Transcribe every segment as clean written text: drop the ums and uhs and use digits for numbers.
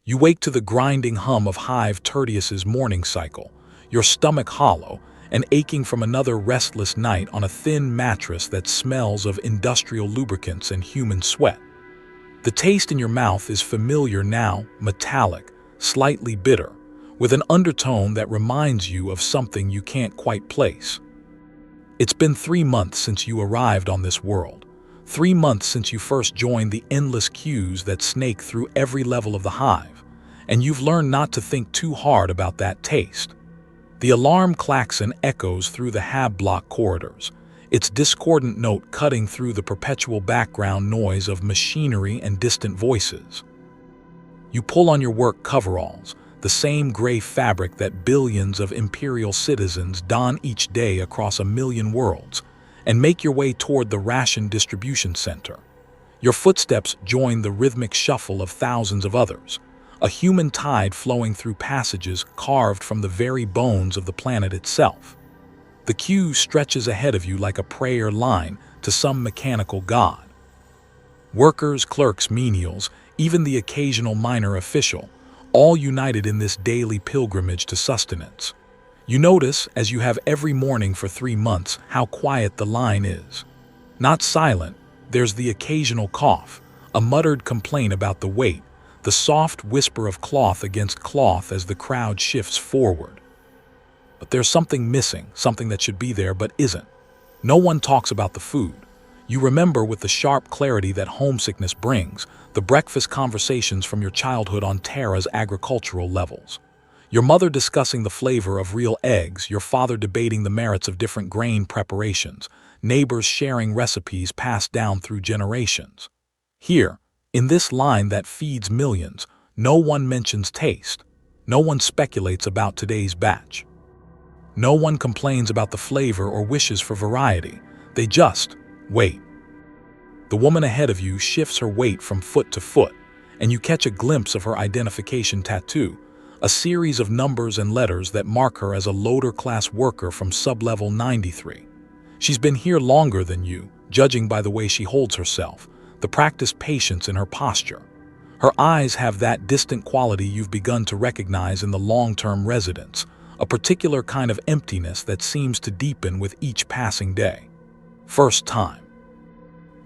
You wake to the grinding hum of Hive Tertius's morning cycle, your stomach hollow and aching from another restless night on a thin mattress that smells of industrial lubricants and human sweat. The taste in your mouth is familiar now, metallic, slightly bitter, with an undertone that reminds you of something you can't quite place. It's been 3 months since you arrived on this world. 3 months since you first joined the endless queues that snake through every level of the Hive, and you've learned not to think too hard about that taste. The alarm klaxon echoes through the hab block corridors, its discordant note cutting through the perpetual background noise of machinery and distant voices. You pull on your work coveralls, the same gray fabric that billions of Imperial citizens don each day across a million worlds, and make your way toward the Ration distribution center. Your footsteps join the rhythmic shuffle of thousands of others, a human tide flowing through passages carved from the very bones of the planet itself. The queue stretches ahead of you like a prayer line to some mechanical god. Workers, clerks, menials, even the occasional minor official, all united in this daily pilgrimage to sustenance. You notice, as you have every morning for 3 months, how quiet the line is. Not silent, there's the occasional cough, a muttered complaint about the wait, the soft whisper of cloth against cloth as the crowd shifts forward. But there's something missing, something that should be there but isn't. No one talks about the food. You remember with the sharp clarity that homesickness brings, the breakfast conversations from your childhood on Terra's agricultural levels. Your mother discussing the flavor of real eggs, your father debating the merits of different grain preparations, neighbors sharing recipes passed down through generations. Here, in this line that feeds millions, no one mentions taste. No one speculates about today's batch. No one complains about the flavor or wishes for variety. They just wait. The woman ahead of you shifts her weight from foot to foot, and you catch a glimpse of her identification tattoo, a series of numbers and letters that mark her as a loader-class worker from sub-level 93. She's been here longer than you, judging by the way she holds herself, the practiced patience in her posture. Her eyes have that distant quality you've begun to recognize in the long-term residents, a particular kind of emptiness that seems to deepen with each passing day. First time.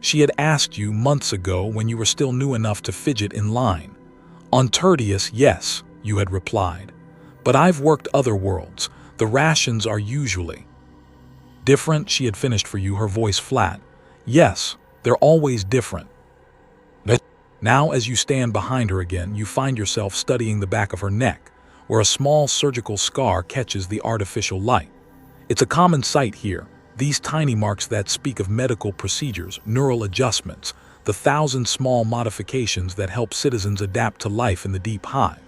She had asked you months ago when you were still new enough to fidget in line. On Tertius, yes, you had replied. But I've worked other worlds. The rations are usually different, she had finished for you, her voice flat. Yes, they're always different. Now, as you stand behind her again, you find yourself studying the back of her neck, where a small surgical scar catches the artificial light. It's a common sight here, these tiny marks that speak of medical procedures, neural adjustments, the 1,000 small modifications that help citizens adapt to life in the deep Hive.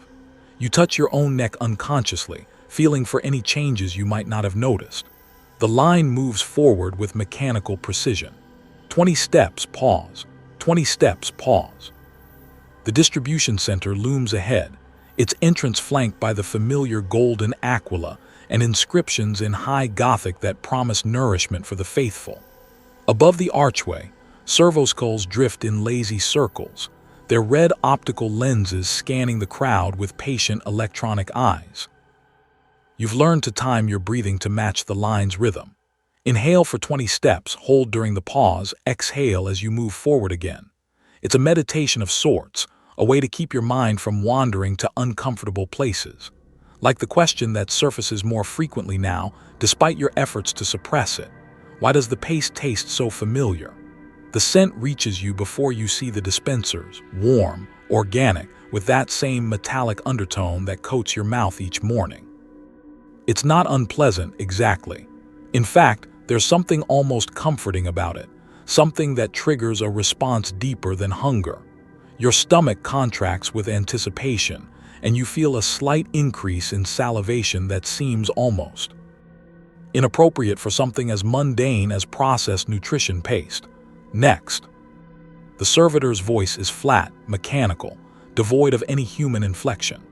You touch your own neck unconsciously, feeling for any changes you might not have noticed. The line moves forward with mechanical precision. 20 steps, pause. 20 steps, pause. The distribution center looms ahead, its entrance flanked by the familiar golden aquila and inscriptions in high Gothic that promise nourishment for the faithful. Above the archway, servoskulls drift in lazy circles, their red optical lenses scanning the crowd with patient electronic eyes. You've learned to time your breathing to match the line's rhythm. Inhale for 20 steps, hold during the pause, exhale as you move forward again. It's a meditation of sorts, a way to keep your mind from wandering to uncomfortable places. Like the question that surfaces more frequently now, despite your efforts to suppress it. Why does the paste taste so familiar? The scent reaches you before you see the dispensers, warm, organic, with that same metallic undertone that coats your mouth each morning. It's not unpleasant, exactly. In fact, there's something almost comforting about it, something that triggers a response deeper than hunger. Your stomach contracts with anticipation, and you feel a slight increase in salivation that seems almost inappropriate for something as mundane as processed nutrition paste. Next. The servitor's voice is flat, mechanical, devoid of any human inflection.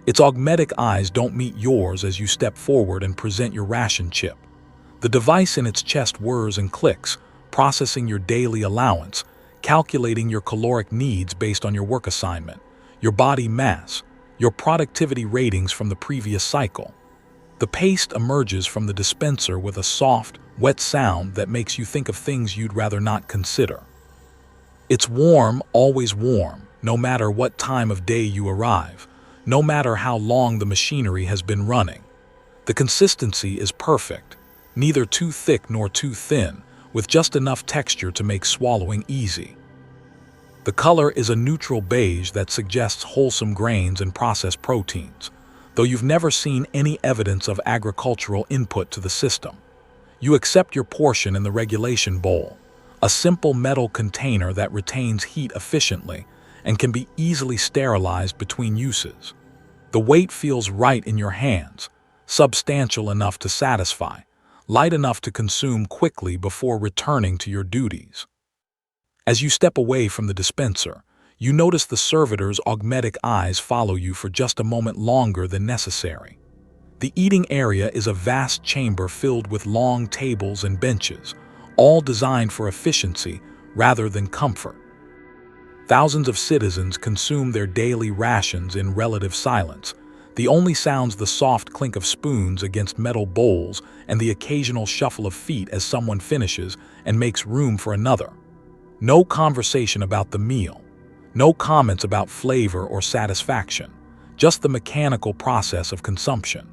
Its augmetic eyes don't meet yours as you step forward and present your ration chip. The device in its chest whirs and clicks, processing your daily allowance, calculating your caloric needs based on your work assignment. your body mass, your productivity ratings from the previous cycle. The paste emerges from the dispenser with a soft, wet sound that makes you think of things you'd rather not consider. It's warm, always warm, no matter what time of day you arrive, no matter how long the machinery has been running. The consistency is perfect, neither too thick nor too thin, with just enough texture to make swallowing easy. The color is a neutral beige that suggests wholesome grains and processed proteins, though you've never seen any evidence of agricultural input to the system. You accept your portion in the regulation bowl, a simple metal container that retains heat efficiently and can be easily sterilized between uses. The weight feels right in your hands, substantial enough to satisfy, light enough to consume quickly before returning to your duties. As you step away from the dispenser, you notice the servitor's augmetic eyes follow you for just a moment longer than necessary. The eating area is a vast chamber filled with long tables and benches, all designed for efficiency rather than comfort. Thousands of citizens consume their daily rations in relative silence. The only sounds the soft clink of spoons against metal bowls and the occasional shuffle of feet as someone finishes and makes room for another. No conversation about the meal, no comments about flavor or satisfaction, just the mechanical process of consumption.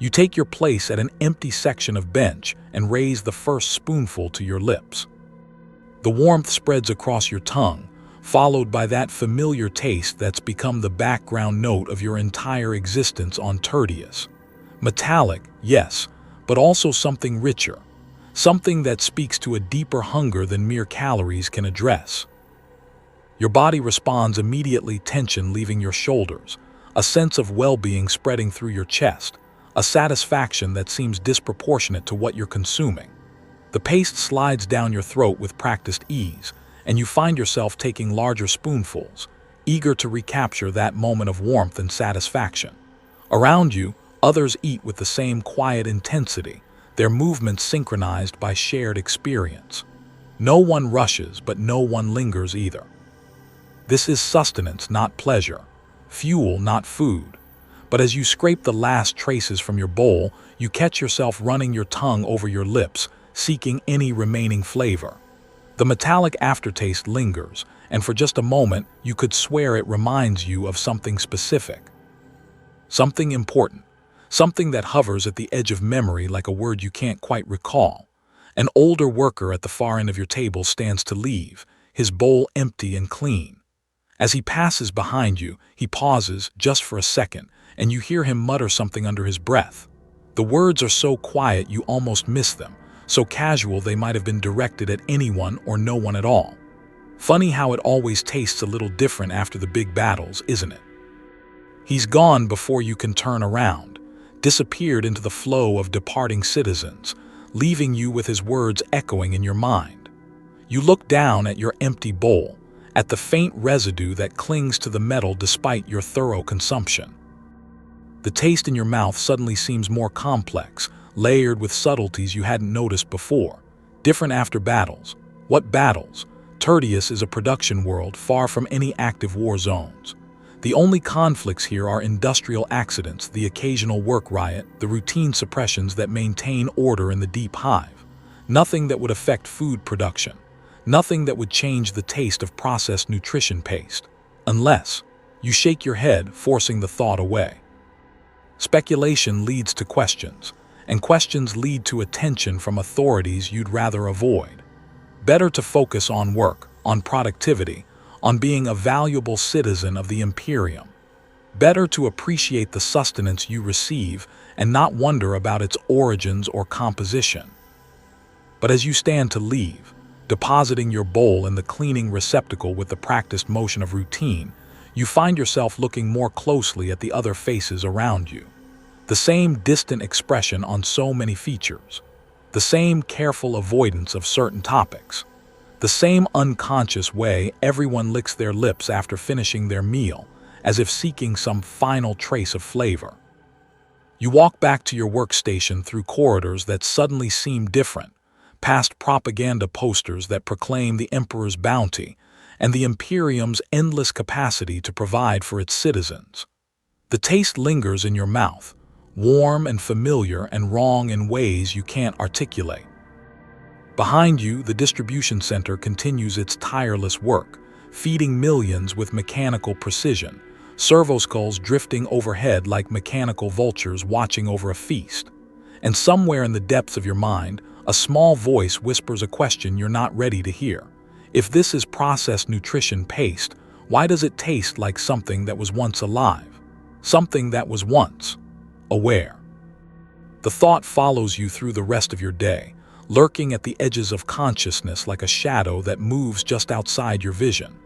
You take your place at an empty section of bench and raise the first spoonful to your lips. The warmth spreads across your tongue, followed by that familiar taste that's become the background note of your entire existence on Tertius. Metallic, yes, but also something richer, something that speaks to a deeper hunger than mere calories can address. Your body responds immediately, tension leaving your shoulders, a sense of well-being spreading through your chest, a satisfaction that seems disproportionate to what you're consuming. The paste slides down your throat with practiced ease, and you find yourself taking larger spoonfuls, eager to recapture that moment of warmth and satisfaction. Around you, others eat with the same quiet intensity, their movements synchronized by shared experience. No one rushes, but no one lingers either. This is sustenance, not pleasure, fuel, not food. But as you scrape the last traces from your bowl, you catch yourself running your tongue over your lips, seeking any remaining flavor. The metallic aftertaste lingers, and for just a moment, you could swear it reminds you of something specific. Something important, something that hovers at the edge of memory like a word you can't quite recall. An older worker at the far end of your table stands to leave, his bowl empty and clean. As he passes behind you, he pauses just for a second, and you hear him mutter something under his breath. The words are so quiet you almost miss them, so casual they might have been directed at anyone or no one at all. Funny how it always tastes a little different after the big battles, isn't it? He's gone before you can turn around, disappeared into the flow of departing citizens, leaving you with his words echoing in your mind. You look down at your empty bowl, at the faint residue that clings to the metal despite your thorough consumption. The taste in your mouth suddenly seems more complex, layered with subtleties you hadn't noticed before. Different after battles. What battles? Tertius is a production world far from any active war zones. The only conflicts here are industrial accidents, the occasional work riot, the routine suppressions that maintain order in the deep hive. Nothing that would affect food production. Nothing that would change the taste of processed nutrition paste. Unless you shake your head, forcing the thought away. Speculation leads to questions, and questions lead to attention from authorities you'd rather avoid. Better to focus on work, on productivity, on being a valuable citizen of the Imperium. Better to appreciate the sustenance you receive and not wonder about its origins or composition. But as you stand to leave, depositing your bowl in the cleaning receptacle with the practiced motion of routine, you find yourself looking more closely at the other faces around you. The same distant expression on so many features. The same careful avoidance of certain topics. The same unconscious way everyone licks their lips after finishing their meal, as if seeking some final trace of flavor. You walk back to your workstation through corridors that suddenly seem different, past propaganda posters that proclaim the Emperor's bounty, and the Imperium's endless capacity to provide for its citizens. The taste lingers in your mouth, warm and familiar and wrong in ways you can't articulate. Behind you, the distribution center continues its tireless work, feeding millions with mechanical precision, servoskulls drifting overhead like mechanical vultures watching over a feast. And somewhere in the depths of your mind, a small voice whispers a question you're not ready to hear. If this is processed nutrition paste, why does it taste like something that was once alive? Something that was once aware? The thought follows you through the rest of your day, lurking at the edges of consciousness like a shadow that moves just outside your vision.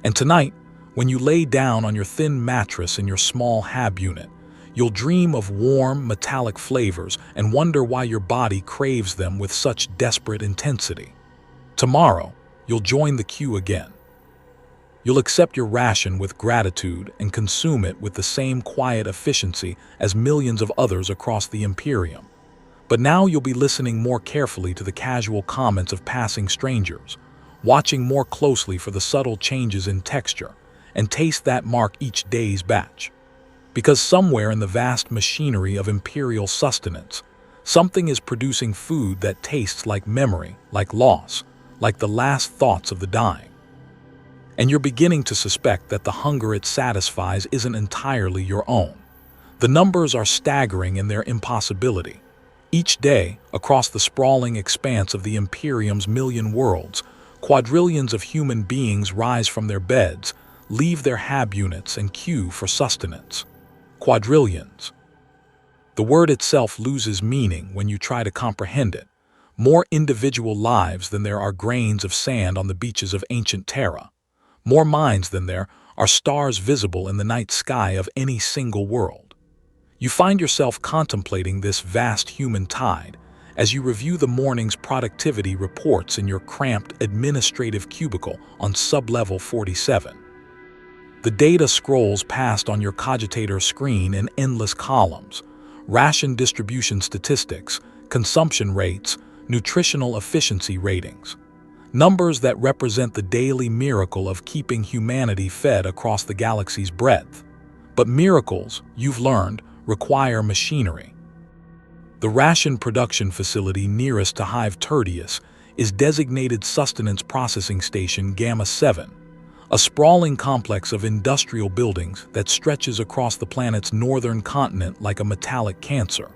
And tonight, when you lay down on your thin mattress in your small hab unit, you'll dream of warm, metallic flavors and wonder why your body craves them with such desperate intensity. Tomorrow, you'll join the queue again. You'll accept your ration with gratitude and consume it with the same quiet efficiency as millions of others across the Imperium. But now you'll be listening more carefully to the casual comments of passing strangers, watching more closely for the subtle changes in texture, and taste that mark each day's batch. Because somewhere in the vast machinery of Imperial sustenance, something is producing food that tastes like memory, like loss, like the last thoughts of the dying. And you're beginning to suspect that the hunger it satisfies isn't entirely your own. The numbers are staggering in their impossibility. Each day, across the sprawling expanse of the Imperium's million worlds, quadrillions of human beings rise from their beds, leave their hab units and queue for sustenance. Quadrillions. The word itself loses meaning when you try to comprehend it. More individual lives than there are grains of sand on the beaches of ancient Terra. More minds than there are stars visible in the night sky of any single world. You find yourself contemplating this vast human tide as you review the morning's productivity reports in your cramped administrative cubicle on sublevel 47. The data scrolls past on your cogitator screen in endless columns: ration distribution statistics, consumption rates, nutritional efficiency ratings. Numbers that represent the daily miracle of keeping humanity fed across the galaxy's breadth. But miracles, you've learned, require machinery. The ration production facility nearest to Hive Tertius is designated Sustenance Processing Station Gamma 7, a sprawling complex of industrial buildings that stretches across the planet's northern continent like a metallic cancer.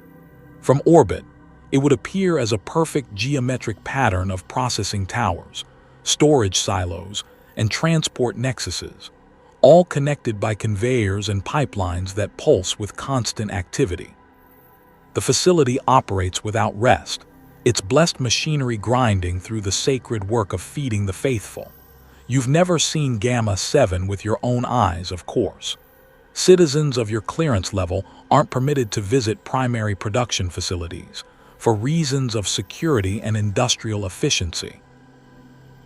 From orbit, it would appear as a perfect geometric pattern of processing towers, storage silos, and transport nexuses, all connected by conveyors and pipelines that pulse with constant activity. The facility operates without rest, its blessed machinery grinding through the sacred work of feeding the faithful. You've never seen Gamma 7 with your own eyes, of course. Citizens of your clearance level aren't permitted to visit primary production facilities for reasons of security and industrial efficiency.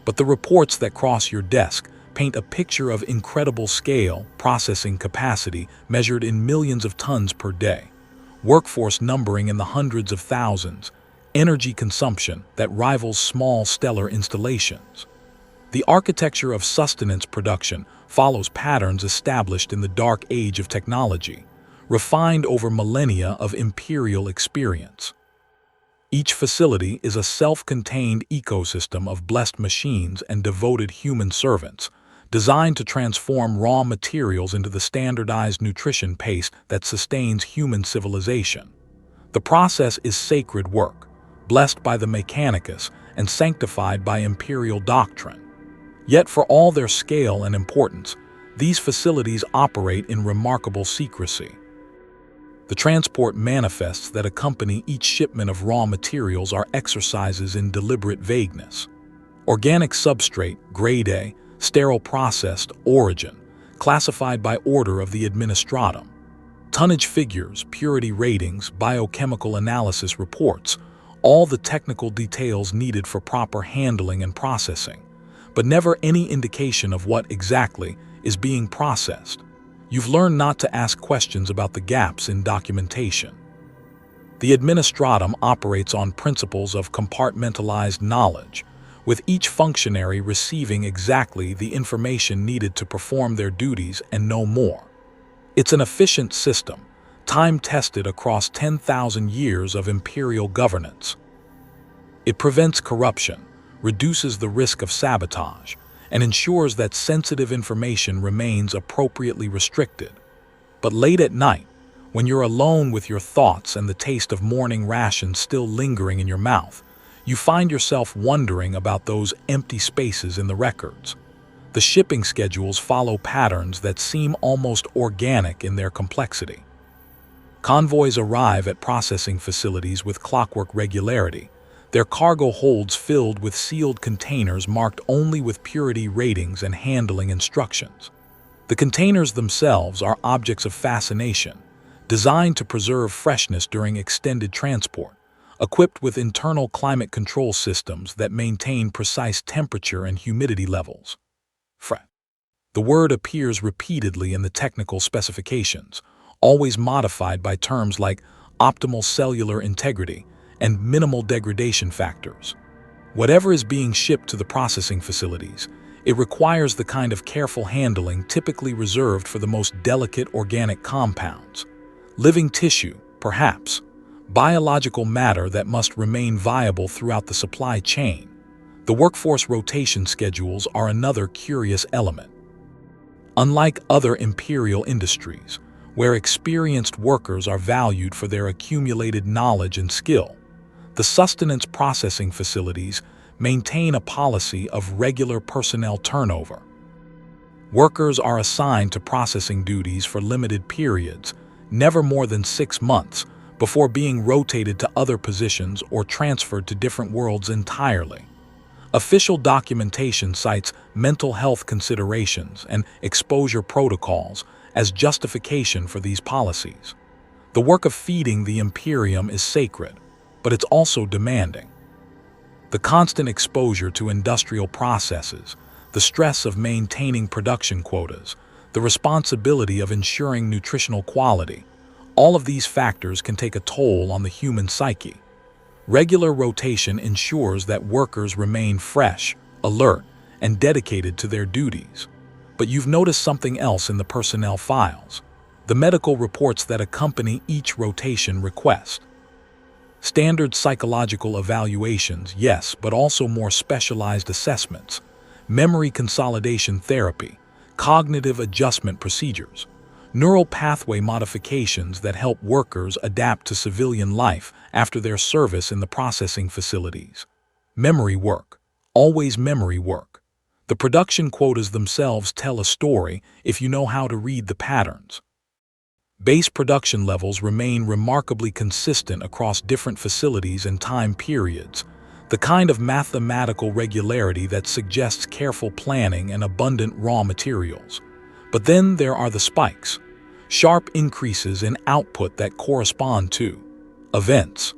But the reports that cross your desk paint a picture of incredible scale, processing capacity measured in millions of tons per day, workforce numbering in the hundreds of thousands, energy consumption that rivals small stellar installations. The architecture of sustenance production follows patterns established in the dark age of technology, refined over millennia of imperial experience. Each facility is a self-contained ecosystem of blessed machines and devoted human servants, designed to transform raw materials into the standardized nutrition paste that sustains human civilization. The process is sacred work, blessed by the Mechanicus and sanctified by Imperial doctrine. Yet for all their scale and importance, these facilities operate in remarkable secrecy. The transport manifests that accompany each shipment of raw materials are exercises in deliberate vagueness. Organic substrate, grade A, sterile processed, origin, classified by order of the administratum. Tonnage figures, purity ratings, biochemical analysis reports, all the technical details needed for proper handling and processing, but never any indication of what exactly is being processed. You've learned not to ask questions about the gaps in documentation. The administratum operates on principles of compartmentalized knowledge, with each functionary receiving exactly the information needed to perform their duties and no more. It's an efficient system, time-tested across 10,000 years of imperial governance. It prevents corruption, reduces the risk of sabotage, and ensures that sensitive information remains appropriately restricted. But late at night, when you're alone with your thoughts and the taste of morning rations still lingering in your mouth, you find yourself wondering about those empty spaces in the records. The shipping schedules follow patterns that seem almost organic in their complexity. Convoys arrive at processing facilities with clockwork regularity, their cargo holds filled with sealed containers marked only with purity ratings and handling instructions. The containers themselves are objects of fascination, designed to preserve freshness during extended transport, equipped with internal climate control systems that maintain precise temperature and humidity levels. The word appears repeatedly in the technical specifications, always modified by terms like optimal cellular integrity and minimal degradation factors. Whatever is being shipped to the processing facilities, it requires the kind of careful handling typically reserved for the most delicate organic compounds. Living tissue, perhaps, biological matter that must remain viable throughout the supply chain. The workforce rotation schedules are another curious element. Unlike other imperial industries, where experienced workers are valued for their accumulated knowledge and skill, the sustenance processing facilities maintain a policy of regular personnel turnover. Workers are assigned to processing duties for limited periods, never more than 6 months, before being rotated to other positions or transferred to different worlds entirely. Official documentation cites mental health considerations and exposure protocols as justification for these policies. The work of feeding the Imperium is sacred, but it's also demanding. The constant exposure to industrial processes, the stress of maintaining production quotas, the responsibility of ensuring nutritional quality, all of these factors can take a toll on the human psyche. Regular rotation ensures that workers remain fresh, alert, and dedicated to their duties. But you've noticed something else in the personnel files: the medical reports that accompany each rotation request. Standard psychological evaluations, yes, but also more specialized assessments, memory consolidation therapy, cognitive adjustment procedures, neural pathway modifications that help workers adapt to civilian life after their service in the processing facilities. Memory work, always memory work. The production quotas themselves tell a story if you know how to read the patterns. Base production levels remain remarkably consistent across different facilities and time periods, the kind of mathematical regularity that suggests careful planning and abundant raw materials. But then there are the spikes, sharp increases in output that correspond to events.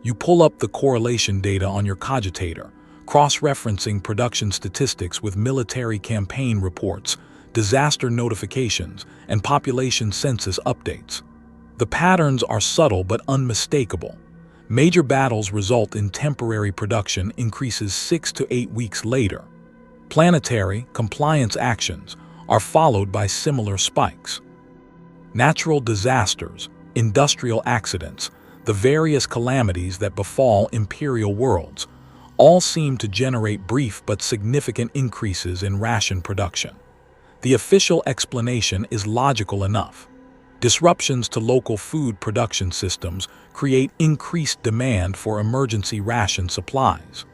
You pull up the correlation data on your cogitator, cross-referencing production statistics with military campaign reports, disaster notifications, and population census updates. The patterns are subtle but unmistakable. Major battles result in temporary production increases 6 to 8 weeks later. Planetary compliance actions are followed by similar spikes. Natural disasters, industrial accidents, the various calamities that befall imperial worlds, all seem to generate brief but significant increases in ration production. The official explanation is logical enough. Disruptions to local food production systems create increased demand for emergency ration supplies.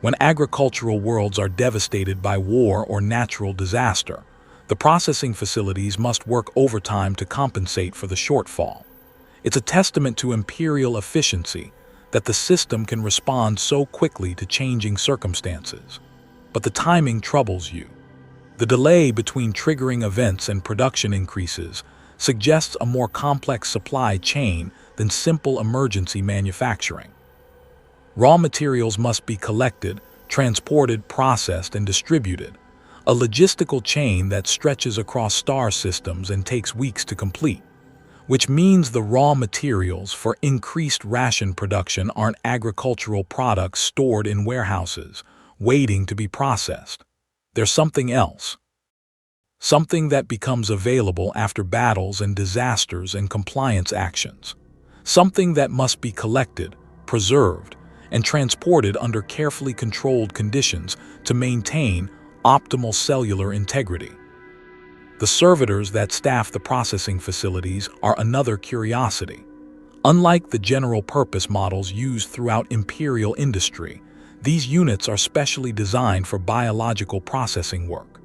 When agricultural worlds are devastated by war or natural disaster, the processing facilities must work overtime to compensate for the shortfall. It's a testament to imperial efficiency that the system can respond so quickly to changing circumstances. But the timing troubles you. The delay between triggering events and production increases suggests a more complex supply chain than simple emergency manufacturing. Raw materials must be collected, transported, processed, and distributed, a logistical chain that stretches across star systems and takes weeks to complete. which means the raw materials for increased ration production aren't agricultural products stored in warehouses, waiting to be processed. There's something else. Something that becomes available after battles and disasters and compliance actions. Something that must be collected, preserved, and transported under carefully controlled conditions to maintain optimal cellular integrity. The servitors that staff the processing facilities are another curiosity. Unlike the general-purpose models used throughout Imperial industry, these units are specially designed for biological processing work.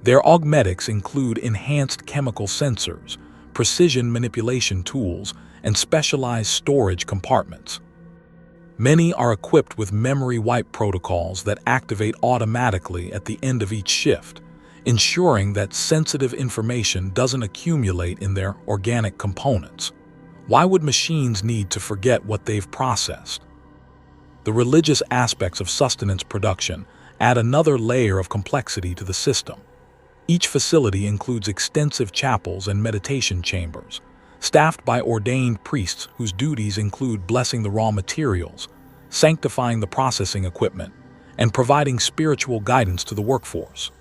Their augmetics include enhanced chemical sensors, precision manipulation tools, and specialized storage compartments. Many are equipped with memory wipe protocols that activate automatically at the end of each shift, ensuring that sensitive information doesn't accumulate in their organic components. Why would machines need to forget what they've processed? The religious aspects of sustenance production add another layer of complexity to the system. Each facility includes extensive chapels and meditation chambers, staffed by ordained priests whose duties include blessing the raw materials, sanctifying the processing equipment, and providing spiritual guidance to the workforce.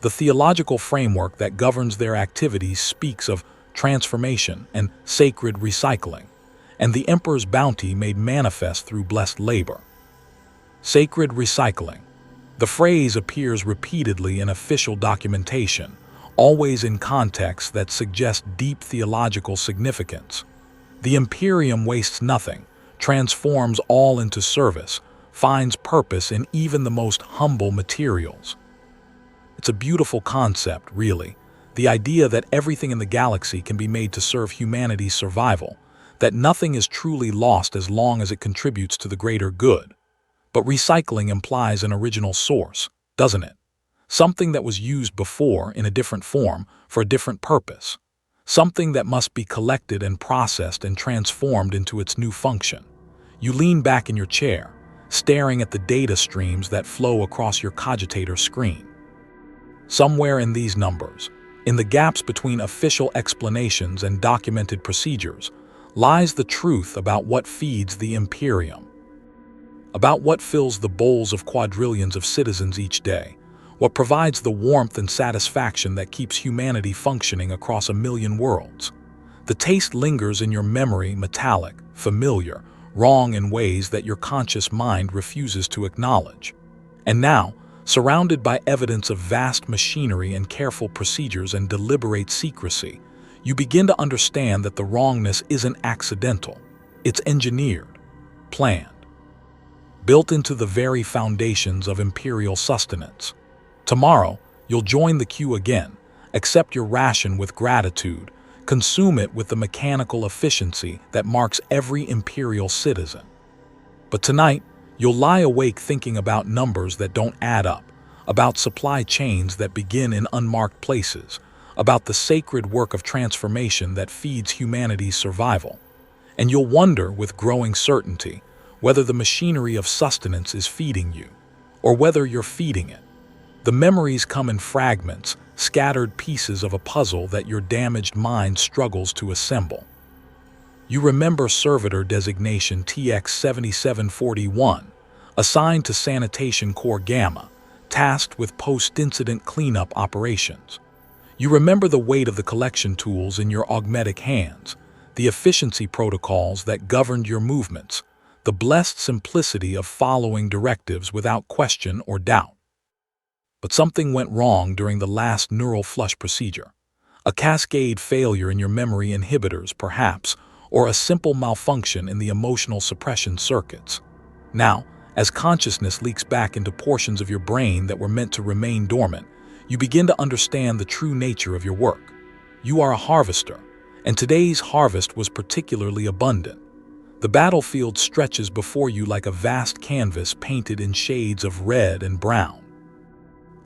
The theological framework that governs their activities speaks of transformation and sacred recycling, and the Emperor's bounty made manifest through blessed labor. Sacred recycling. The phrase appears repeatedly in official documentation, always in contexts that suggest deep theological significance. The Imperium wastes nothing, transforms all into service, finds purpose in even the most humble materials. It's a beautiful concept, really, the idea that everything in the galaxy can be made to serve humanity's survival, that nothing is truly lost as long as it contributes to the greater good. But recycling implies an original source, doesn't it? Something that was used before in a different form for a different purpose. Something that must be collected and processed and transformed into its new function. You lean back in your chair, staring at the data streams that flow across your cogitator screen. Somewhere in these numbers, in the gaps between official explanations and documented procedures, lies the truth about what feeds the Imperium. About what fills the bowls of quadrillions of citizens each day, what provides the warmth and satisfaction that keeps humanity functioning across a million worlds. The taste lingers in your memory, metallic, familiar, wrong in ways that your conscious mind refuses to acknowledge. And now, surrounded by evidence of vast machinery and careful procedures and deliberate secrecy, you begin to understand that the wrongness isn't accidental. It's engineered, planned, built into the very foundations of Imperial sustenance. Tomorrow, you'll join the queue again, accept your ration with gratitude, consume it with the mechanical efficiency that marks every Imperial citizen. But tonight, you'll lie awake thinking about numbers that don't add up, about supply chains that begin in unmarked places, about the sacred work of transformation that feeds humanity's survival. And you'll wonder with growing certainty whether the machinery of sustenance is feeding you, or whether you're feeding it. The memories come in fragments, scattered pieces of a puzzle that your damaged mind struggles to assemble. You remember Servitor designation TX-7741, assigned to Sanitation Corps Gamma, tasked with post-incident cleanup operations. You remember the weight of the collection tools in your augmetic hands, the efficiency protocols that governed your movements, the blessed simplicity of following directives without question or doubt. But something went wrong during the last neural flush procedure. A cascade failure in your memory inhibitors, perhaps, or a simple malfunction in the emotional suppression circuits. Now, as consciousness leaks back into portions of your brain that were meant to remain dormant, you begin to understand the true nature of your work. You are a harvester, and today's harvest was particularly abundant. The battlefield stretches before you like a vast canvas painted in shades of red and brown.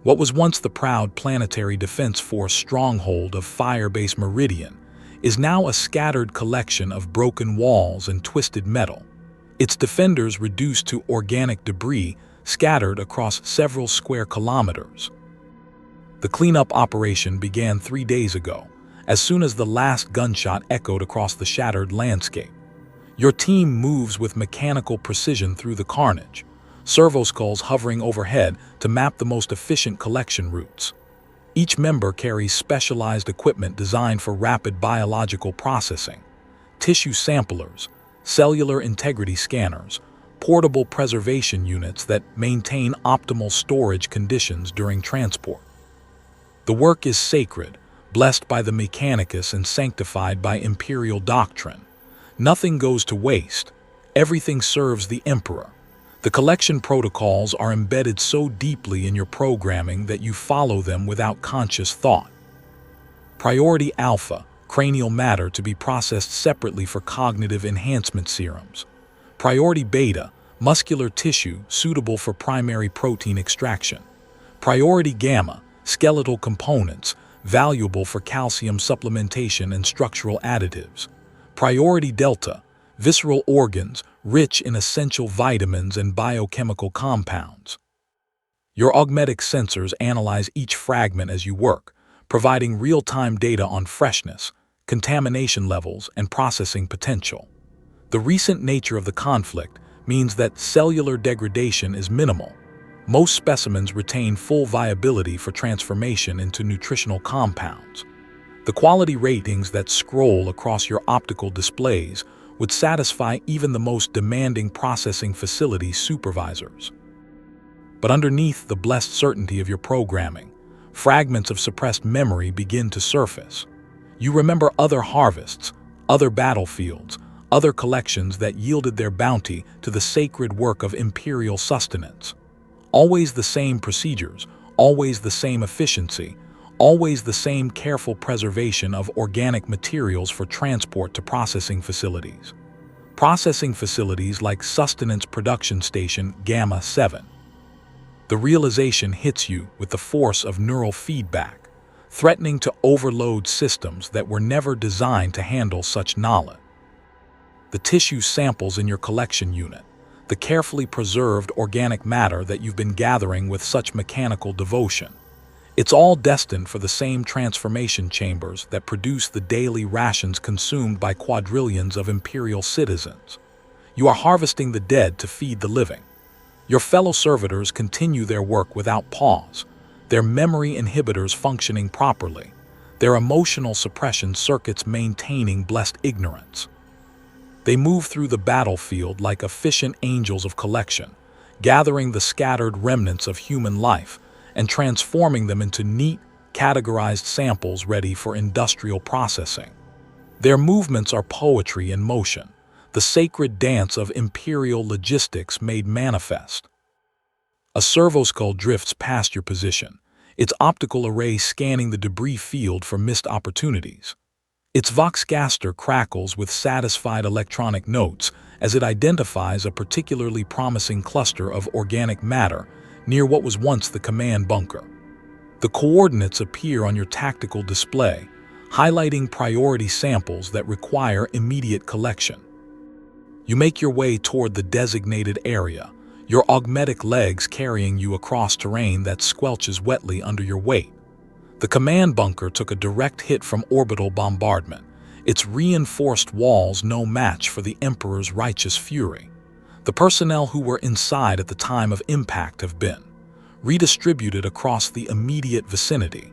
What was once the proud Planetary Defense Force stronghold of Firebase Meridian is now a scattered collection of broken walls and twisted metal, its defenders reduced to organic debris scattered across several square kilometers. The cleanup operation began 3 days ago, as soon as the last gunshot echoed across the shattered landscape. Your team moves with mechanical precision through the carnage, servoskulls hovering overhead to map the most efficient collection routes. Each member carries specialized equipment designed for rapid biological processing: tissue samplers, cellular integrity scanners, portable preservation units that maintain optimal storage conditions during transport. The work is sacred, blessed by the Mechanicus and sanctified by Imperial doctrine. Nothing goes to waste. Everything serves the Emperor. The collection protocols are embedded so deeply in your programming that you follow them without conscious thought. Priority Alpha, cranial matter to be processed separately for cognitive enhancement serums. Priority Beta, muscular tissue suitable for primary protein extraction. Priority Gamma, skeletal components, valuable for calcium supplementation and structural additives. Priority Delta, visceral organs, rich in essential vitamins and biochemical compounds. Your augmetic sensors analyze each fragment as you work, providing real-time data on freshness, contamination levels, and processing potential. The recent nature of the conflict means that cellular degradation is minimal. Most specimens retain full viability for transformation into nutritional compounds. The quality ratings that scroll across your optical displays would satisfy even the most demanding processing facility supervisors. But underneath the blessed certainty of your programming, fragments of suppressed memory begin to surface. You remember other harvests, other battlefields, other collections that yielded their bounty to the sacred work of Imperial sustenance. Always the same procedures, always the same efficiency, always the same careful preservation of organic materials for transport to processing facilities. Processing facilities like Sustenance Production Station Gamma 7. The realization hits you with the force of neural feedback, threatening to overload systems that were never designed to handle such knowledge. The tissue samples in your collection unit, the carefully preserved organic matter that you've been gathering with such mechanical devotion. It's all destined for the same transformation chambers that produce the daily rations consumed by quadrillions of Imperial citizens. You are harvesting the dead to feed the living. Your fellow servitors continue their work without pause, their memory inhibitors functioning properly, their emotional suppression circuits maintaining blessed ignorance. They move through the battlefield like efficient angels of collection, gathering the scattered remnants of human life and transforming them into neat, categorized samples ready for industrial processing. Their movements are poetry in motion, the sacred dance of Imperial logistics made manifest. A servoskull drifts past your position, its optical array scanning the debris field for missed opportunities. Its voxcaster crackles with satisfied electronic notes as it identifies a particularly promising cluster of organic matter near what was once the command bunker. The coordinates appear on your tactical display, highlighting priority samples that require immediate collection. You make your way toward the designated area, your augmetic legs carrying you across terrain that squelches wetly under your weight. The command bunker took a direct hit from orbital bombardment, its reinforced walls no match for the Emperor's righteous fury. The personnel who were inside at the time of impact have been redistributed across the immediate vicinity.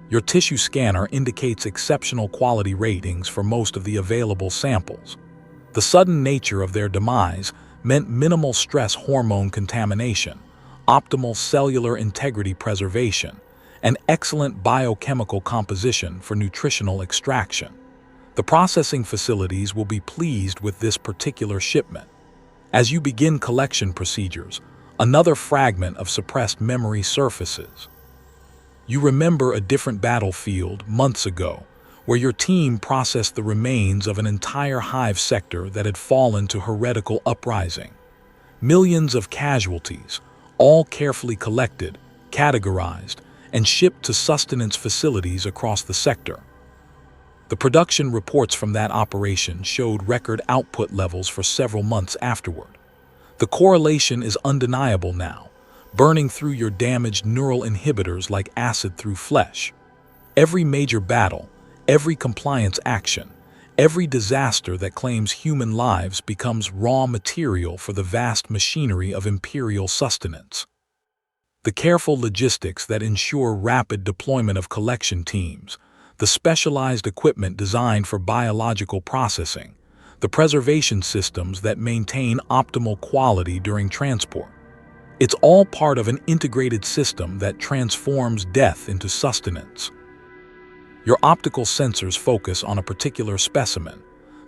Your tissue scanner indicates exceptional quality ratings for most of the available samples. The sudden nature of their demise meant minimal stress hormone contamination, optimal cellular integrity preservation, and excellent biochemical composition for nutritional extraction. The processing facilities will be pleased with this particular shipment. As you begin collection procedures, another fragment of suppressed memory surfaces. You remember a different battlefield months ago, where your team processed the remains of an entire Hive sector that had fallen to heretical uprising. Millions of casualties, all carefully collected, categorized, and shipped to sustenance facilities across the sector. The production reports from that operation showed record output levels for several months afterward. The correlation is undeniable now, burning through your damaged neural inhibitors like acid through flesh. Every major battle, Every compliance action, every disaster that claims human lives becomes raw material for the vast machinery of Imperial sustenance. The careful logistics that ensure rapid deployment of collection teams, the specialized equipment designed for biological processing, the preservation systems that maintain optimal quality during transport. It's all part of an integrated system that transforms death into sustenance. Your optical sensors focus on a particular specimen,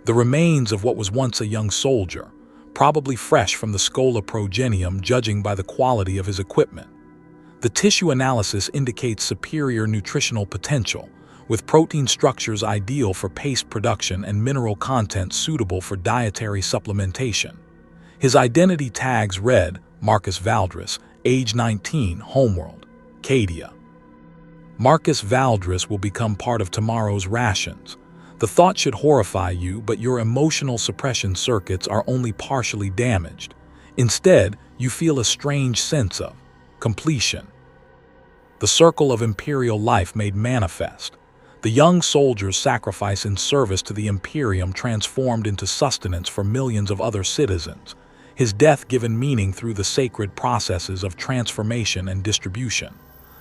the remains of what was once a young soldier, probably fresh from the Scola progenium judging by the quality of his equipment. The tissue analysis indicates superior nutritional potential, with protein structures ideal for paste production and mineral content suitable for dietary supplementation. His identity tags read, Marcus Valdris, age 19, homeworld, Cadia. Marcus Valdris will become part of tomorrow's rations. The thought should horrify you, but your emotional suppression circuits are only partially damaged. Instead, you feel a strange sense of completion. The circle of Imperial life made manifest. The young soldier's sacrifice in service to the Imperium transformed into sustenance for millions of other citizens, his death given meaning through the sacred processes of transformation and distribution.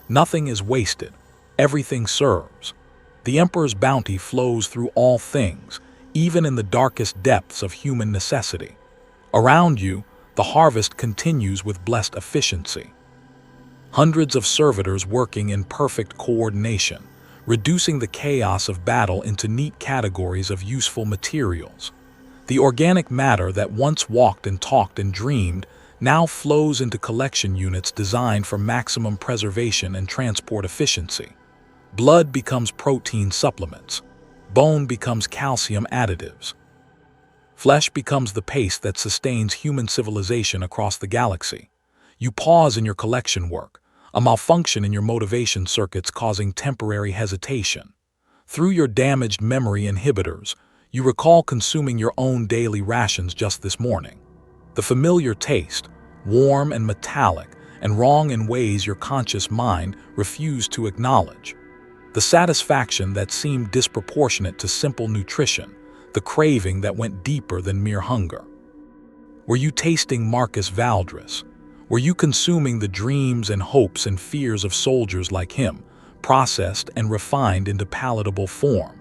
Nothing is wasted. Everything serves. The Emperor's bounty flows through all things, even in the darkest depths of human necessity. Around you, the harvest continues with blessed efficiency. Hundreds of servitors working in perfect coordination, reducing the chaos of battle into neat categories of useful materials. The organic matter that once walked and talked and dreamed now flows into collection units designed for maximum preservation and transport efficiency. Blood becomes protein supplements. Bone becomes calcium additives. Flesh becomes the paste that sustains human civilization across the galaxy. You pause in your collection work, a malfunction in your motivation circuits causing temporary hesitation. Through your damaged memory inhibitors, you recall consuming your own daily rations just this morning. The familiar taste, warm and metallic, and wrong in ways your conscious mind refused to acknowledge. The satisfaction that seemed disproportionate to simple nutrition, the craving that went deeper than mere hunger. Were you tasting Marcus Valdris? Were you consuming the dreams and hopes and fears of soldiers like him, processed and refined into palatable form?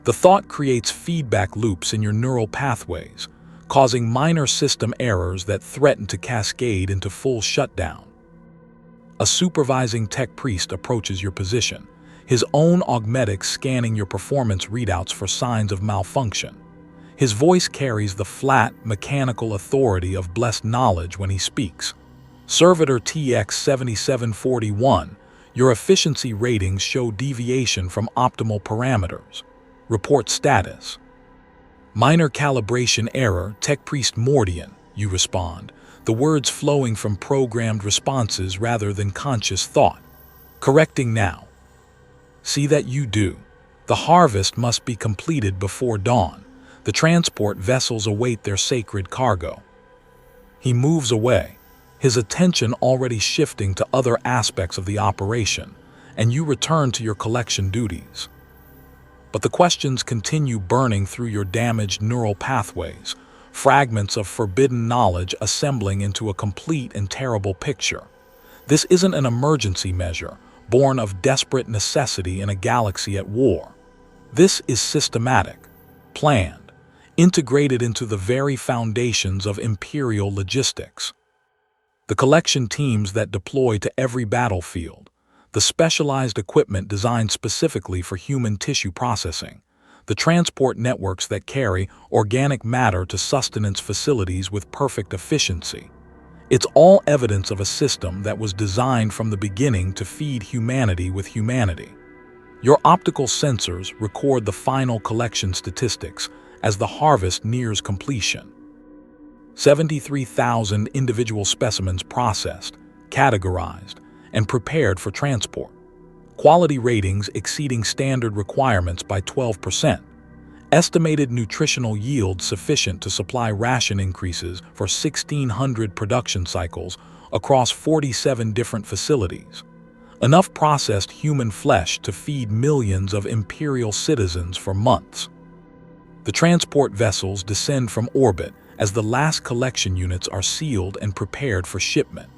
The thought creates feedback loops in your neural pathways, causing minor system errors that threaten to cascade into full shutdown. A supervising tech priest approaches your position, his own augmetics scanning your performance readouts for signs of malfunction. His voice carries the flat, mechanical authority of blessed knowledge when he speaks. Servitor TX 7741, your efficiency ratings show deviation from optimal parameters. Report status. Minor calibration error, Tech Priest Mordian, you respond, the words flowing from programmed responses rather than conscious thought. Correcting now. See that you do. The harvest must be completed before dawn. The transport vessels await their sacred cargo. He moves away, his attention already shifting to other aspects of the operation, and you return to your collection duties. But the questions continue burning through your damaged neural pathways, fragments of forbidden knowledge assembling into a complete and terrible picture. This isn't an emergency measure, born of desperate necessity in a galaxy at war. This is systematic, planned, integrated into the very foundations of Imperial logistics. The collection teams that deploy to every battlefield, the specialized equipment designed specifically for human tissue processing, the transport networks that carry organic matter to sustenance facilities with perfect efficiency. It's all evidence of a system that was designed from the beginning to feed humanity with humanity. Your optical sensors record the final collection statistics as the harvest nears completion. 73,000 individual specimens processed, categorized, and prepared for transport. Quality ratings exceeding standard requirements by 12%. Estimated nutritional yield sufficient to supply ration increases for 1,600 production cycles across 47 different facilities. enough processed human flesh to feed millions of Imperial citizens for months. The transport vessels descend from orbit as the last collection units are sealed and prepared for shipment.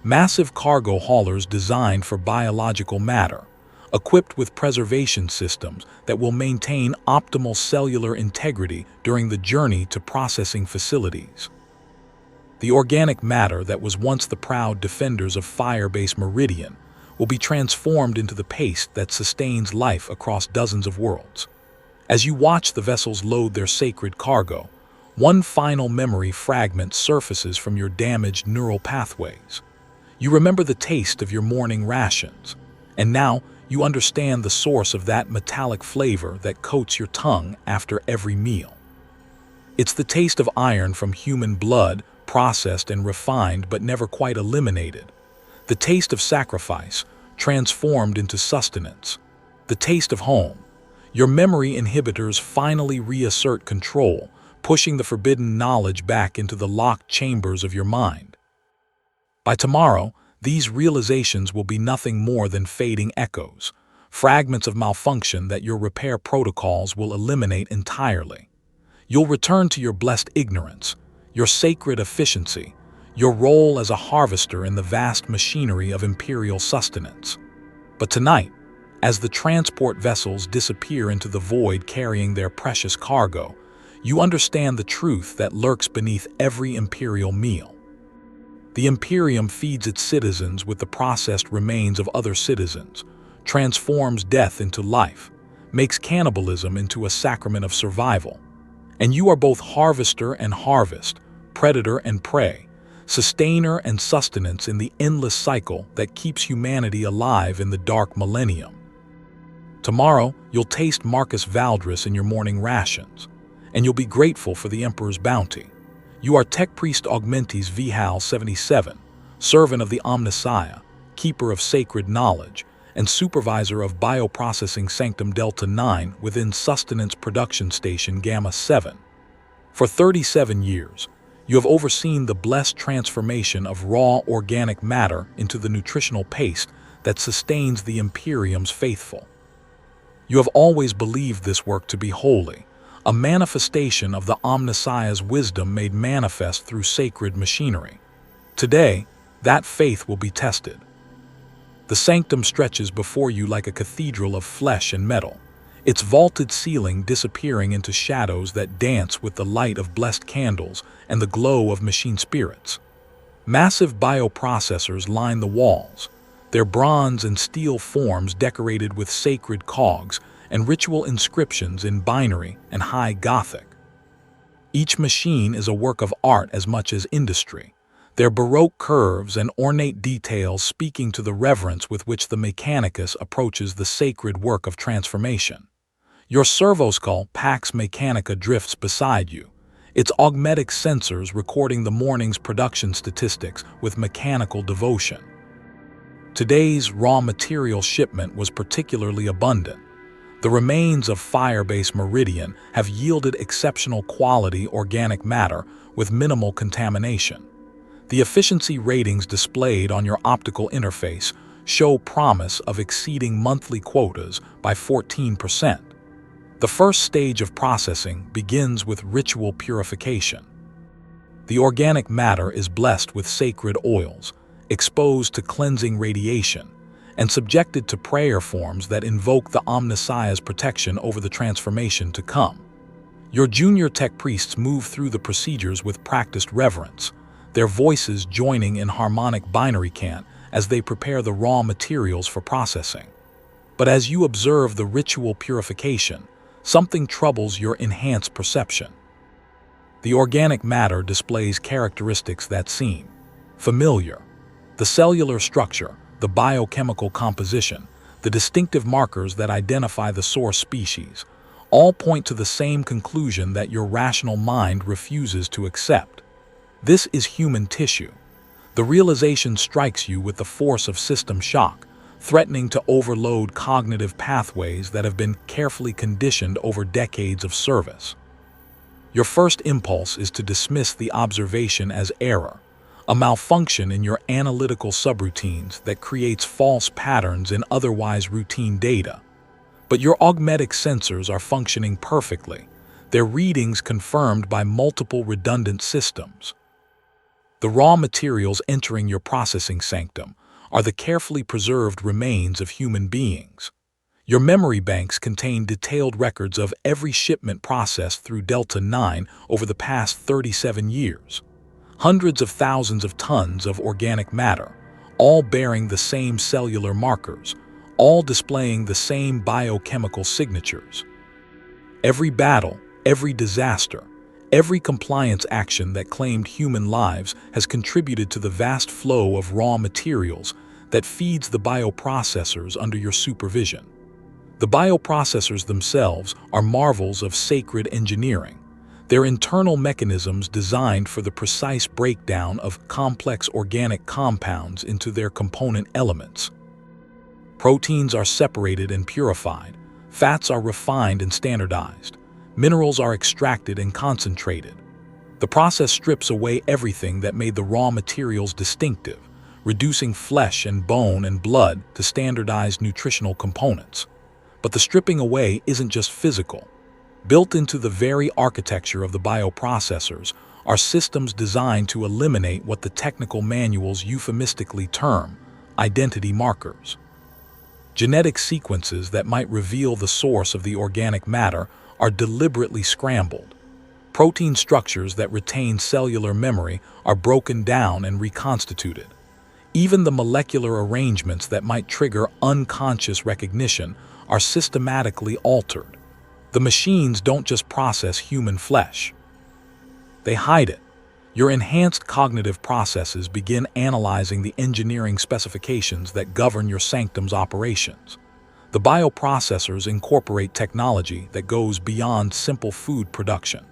Massive cargo haulers designed for biological matter, equipped with preservation systems that will maintain optimal cellular integrity during the journey to processing facilities. The organic matter that was once the proud defenders of Firebase Meridian will be transformed into the paste that sustains life across dozens of worlds. As you watch the vessels load their sacred cargo, one final memory fragment surfaces from your damaged neural pathways. You remember the taste of your morning rations, and now you understand the source of that metallic flavor that coats your tongue after every meal. It's the taste of iron from human blood, processed and refined but never quite eliminated. The taste of sacrifice, transformed into sustenance. The taste of home. Your memory inhibitors finally reassert control, pushing the forbidden knowledge back into the locked chambers of your mind. By tomorrow, these realizations will be nothing more than fading echoes, fragments of malfunction that your repair protocols will eliminate entirely. You'll return to your blessed ignorance, your sacred efficiency, your role as a harvester in the vast machinery of Imperial sustenance. But tonight, as the transport vessels disappear into the void carrying their precious cargo, you understand the truth that lurks beneath every Imperial meal. The Imperium feeds its citizens with the processed remains of other citizens, transforms death into life, makes cannibalism into a sacrament of survival. And you are both harvester and harvest, predator and prey, sustainer and sustenance in the endless cycle that keeps humanity alive in the dark millennium. Tomorrow, you'll taste Marcus Valdris in your morning rations, and you'll be grateful for the Emperor's bounty. You are Tech Priest Augmentis Vihal 77, servant of the Omnissiah, keeper of sacred knowledge, and supervisor of bioprocessing Sanctum Delta 9 within Sustenance Production Station Gamma 7. For 37 years, you have overseen the blessed transformation of raw organic matter into the nutritional paste that sustains the Imperium's faithful. You have always believed this work to be holy, a manifestation of the Omnissiah's wisdom made manifest through sacred machinery. Today, that faith will be tested. The sanctum stretches before you like a cathedral of flesh and metal, its vaulted ceiling disappearing into shadows that dance with the light of blessed candles and the glow of machine spirits. Massive bioprocessors line the walls, their bronze and steel forms decorated with sacred cogs and ritual inscriptions in binary and high Gothic. Each machine is a work of art as much as industry, their baroque curves and ornate details speaking to the reverence with which the Mechanicus approaches the sacred work of transformation. Your servoskull Pax Mechanica drifts beside you, its augmetic sensors recording the morning's production statistics with mechanical devotion. Today's raw material shipment was particularly abundant. The remains of Firebase Meridian have yielded exceptional quality organic matter with minimal contamination. The efficiency ratings displayed on your optical interface show promise of exceeding monthly quotas by 14%. The first stage of processing begins with ritual purification. The organic matter is blessed with sacred oils, exposed to cleansing radiation, and subjected to prayer forms that invoke the Omnissiah's protection over the transformation to come. Your junior tech priests move through the procedures with practiced reverence, their voices joining in harmonic binary chant as they prepare the raw materials for processing. But as you observe the ritual purification, something troubles your enhanced perception. The organic matter displays characteristics that seem familiar. The cellular structure, the biochemical composition, the distinctive markers that identify the source species, all point to the same conclusion that your rational mind refuses to accept. This is human tissue. The realization strikes you with the force of system shock, threatening to overload cognitive pathways that have been carefully conditioned over decades of service. Your first impulse is to dismiss the observation as error, a malfunction in your analytical subroutines that creates false patterns in otherwise routine data. But your augmetic sensors are functioning perfectly, their readings confirmed by multiple redundant systems. The raw materials entering your processing sanctum are the carefully preserved remains of human beings. Your memory banks contain detailed records of every shipment processed through Delta 9 over the past 37 years. Hundreds of thousands of tons of organic matter, all bearing the same cellular markers, all displaying the same biochemical signatures. Every battle, every disaster, every compliance action that claimed human lives has contributed to the vast flow of raw materials that feeds the bioprocessors under your supervision. The bioprocessors themselves are marvels of sacred engineering. They're internal mechanisms designed for the precise breakdown of complex organic compounds into their component elements. Proteins are separated and purified, fats are refined and standardized, minerals are extracted and concentrated. The process strips away everything that made the raw materials distinctive, reducing flesh and bone and blood to standardized nutritional components. But the stripping away isn't just physical. Built into the very architecture of the bioprocessors are systems designed to eliminate what the technical manuals euphemistically term identity markers. Genetic sequences that might reveal the source of the organic matter are deliberately scrambled. Protein structures that retain cellular memory are broken down and reconstituted. Even the molecular arrangements that might trigger unconscious recognition are systematically altered. The machines don't just process human flesh. They hide it. Your enhanced cognitive processes begin analyzing the engineering specifications that govern your sanctum's operations. The bioprocessors incorporate technology that goes beyond simple food production.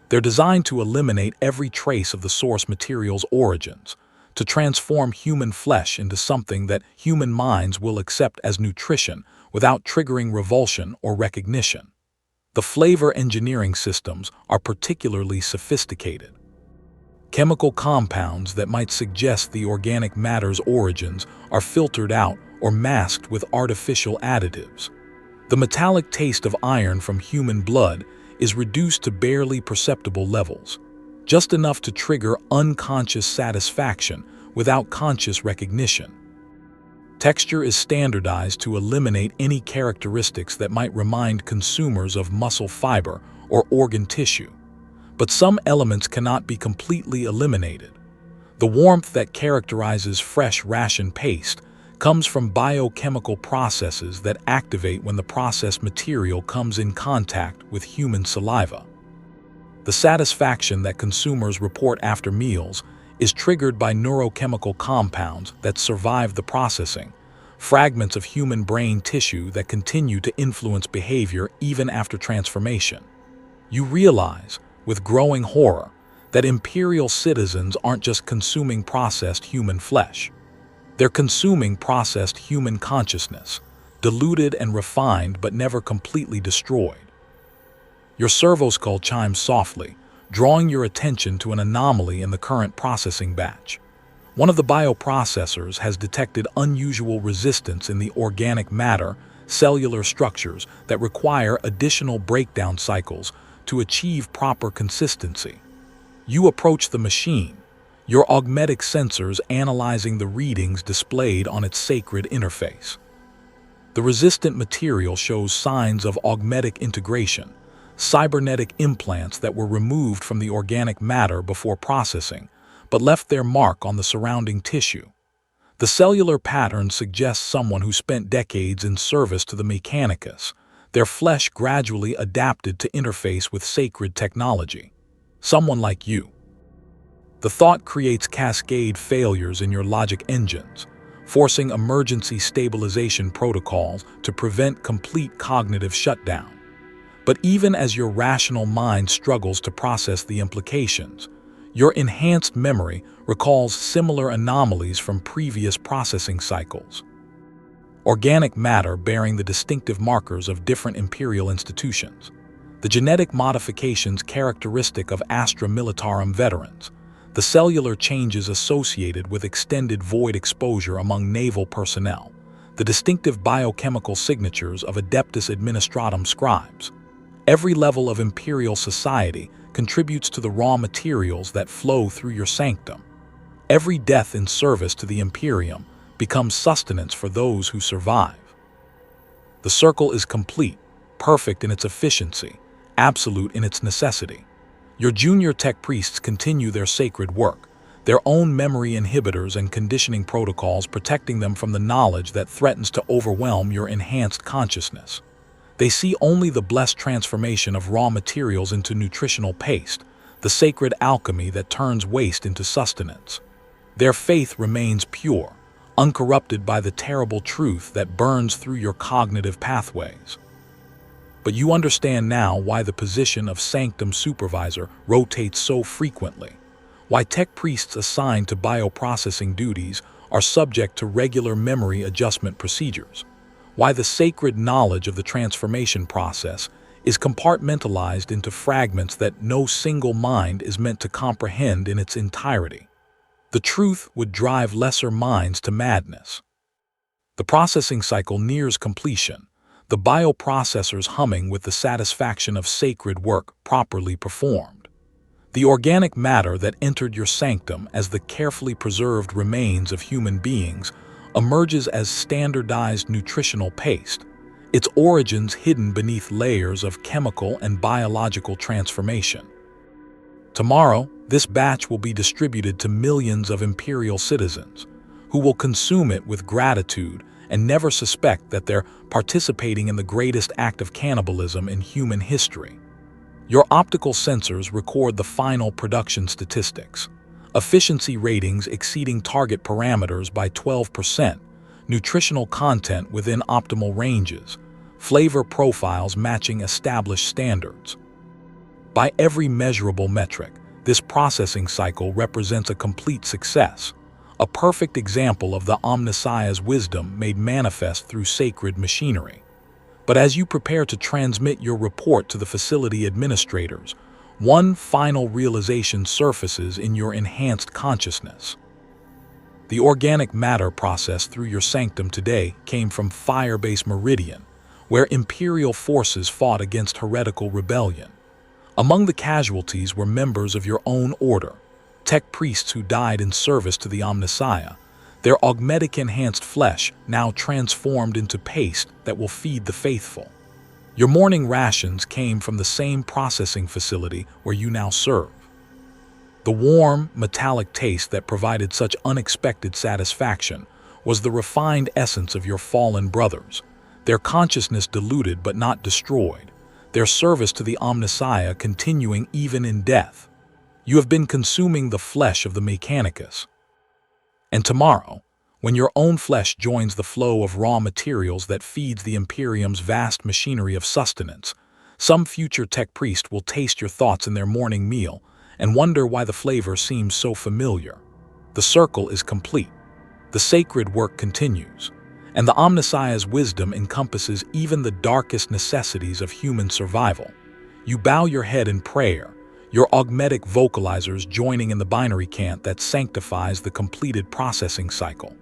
They're designed to eliminate every trace of the source material's origins, to transform human flesh into something that human minds will accept as nutrition without triggering revulsion or recognition. The flavor engineering systems are particularly sophisticated. Chemical compounds that might suggest the organic matter's origins are filtered out or masked with artificial additives. The metallic taste of iron from human blood is reduced to barely perceptible levels, just enough to trigger unconscious satisfaction without conscious recognition. Texture is standardized to eliminate any characteristics that might remind consumers of muscle fiber or organ tissue. But some elements cannot be completely eliminated. The warmth that characterizes fresh ration paste comes from biochemical processes that activate when the processed material comes in contact with human saliva. The satisfaction that consumers report after meals is triggered by neurochemical compounds that survive the processing, fragments of human brain tissue that continue to influence behavior even after transformation. You realize, with growing horror, that Imperial citizens aren't just consuming processed human flesh. They're consuming processed human consciousness, diluted and refined but never completely destroyed. Your servoskull chimes softly, drawing your attention to an anomaly in the current processing batch. One of the bioprocessors has detected unusual resistance in the organic matter, cellular structures that require additional breakdown cycles to achieve proper consistency. You approach the machine, your augmetic sensors analyzing the readings displayed on its sacred interface. The resistant material shows signs of augmetic integration, cybernetic implants that were removed from the organic matter before processing, but left their mark on the surrounding tissue. The cellular pattern suggests someone who spent decades in service to the Mechanicus, their flesh gradually adapted to interface with sacred technology. Someone like you. The thought creates cascade failures in your logic engines, forcing emergency stabilization protocols to prevent complete cognitive shutdown. But even as your rational mind struggles to process the implications, your enhanced memory recalls similar anomalies from previous processing cycles. Organic matter bearing the distinctive markers of different Imperial institutions. The genetic modifications characteristic of Astra Militarum veterans. the cellular changes associated with extended void exposure among naval personnel, the distinctive biochemical signatures of Adeptus administratum scribes. Every level of Imperial society contributes to the raw materials that flow through your sanctum. Every death in service to the Imperium becomes sustenance for those who survive. The circle is complete, perfect in its efficiency, absolute in its necessity. Your junior tech priests continue their sacred work, their own memory inhibitors and conditioning protocols protecting them from the knowledge that threatens to overwhelm your enhanced consciousness. They see only the blessed transformation of raw materials into nutritional paste, the sacred alchemy that turns waste into sustenance. Their faith remains pure, uncorrupted by the terrible truth that burns through your cognitive pathways. But you understand now why the position of Sanctum Supervisor rotates so frequently, why tech priests assigned to bioprocessing duties are subject to regular memory adjustment procedures, why the sacred knowledge of the transformation process is compartmentalized into fragments that no single mind is meant to comprehend in its entirety. The truth would drive lesser minds to madness. The processing cycle nears completion, the bioprocessors humming with the satisfaction of sacred work properly performed. The organic matter that entered your sanctum as the carefully preserved remains of human beings emerges as standardized nutritional paste, its origins hidden beneath layers of chemical and biological transformation. Tomorrow, this batch will be distributed to millions of Imperial citizens, who will consume it with gratitude and never suspect that they're participating in the greatest act of cannibalism in human history. Your optical sensors record the final production statistics: efficiency ratings exceeding target parameters by 12%, nutritional content within optimal ranges, flavor profiles matching established standards. By every measurable metric, this processing cycle represents a complete success, a perfect example of the Omnissiah's wisdom made manifest through sacred machinery. But as you prepare to transmit your report to the facility administrators, one final realization surfaces in your enhanced consciousness. The organic matter processed through your sanctum today came from Firebase Meridian, where Imperial forces fought against heretical rebellion. Among the casualties were members of your own order, tech priests who died in service to the Omnissiah, their augmetic-enhanced flesh now transformed into paste that will feed the faithful. Your morning rations came from the same processing facility where you now serve. The warm, metallic taste that provided such unexpected satisfaction was the refined essence of your fallen brothers, their consciousness diluted but not destroyed, their service to the Omnissiah continuing even in death. You have been consuming the flesh of the Mechanicus. And tomorrow, when your own flesh joins the flow of raw materials that feeds the Imperium's vast machinery of sustenance, some future tech priest will taste your thoughts in their morning meal and wonder why the flavor seems so familiar. The circle is complete. The sacred work continues, and the Omnissiah's wisdom encompasses even the darkest necessities of human survival. You bow your head in prayer, your augmetic vocalizers joining in the binary chant that sanctifies the completed processing cycle.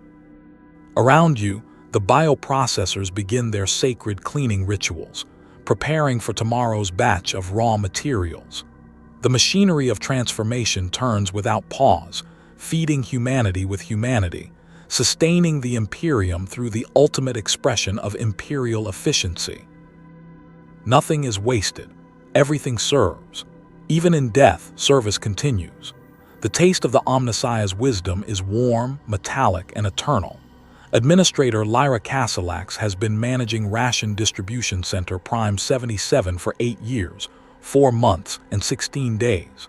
Around you, the bioprocessors begin their sacred cleaning rituals, preparing for tomorrow's batch of raw materials. The machinery of transformation turns without pause, feeding humanity with humanity, sustaining the Imperium through the ultimate expression of Imperial efficiency. Nothing is wasted, everything serves. Even in death, service continues. The taste of the Omnissiah's wisdom is warm, metallic, and eternal. Administrator Lyra Castellax has been managing Ration Distribution Center Prime 77 for 8 years, 4 months, and 16 days.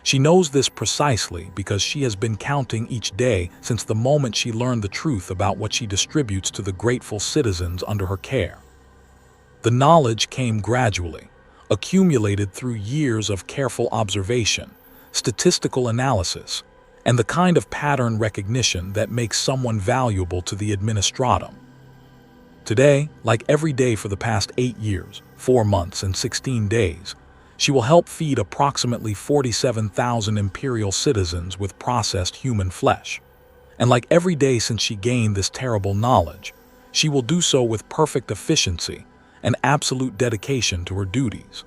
She knows this precisely because she has been counting each day since the moment she learned the truth about what she distributes to the grateful citizens under her care. The knowledge came gradually, accumulated through years of careful observation, statistical analysis, and the kind of pattern recognition that makes someone valuable to the administratum. Today, like every day for the past 8 years, 4 months, and 16 days, She will help feed approximately 47,000 Imperial citizens with processed human flesh. And like every day since she gained this terrible knowledge, she will do so with perfect efficiency and absolute dedication to her duties.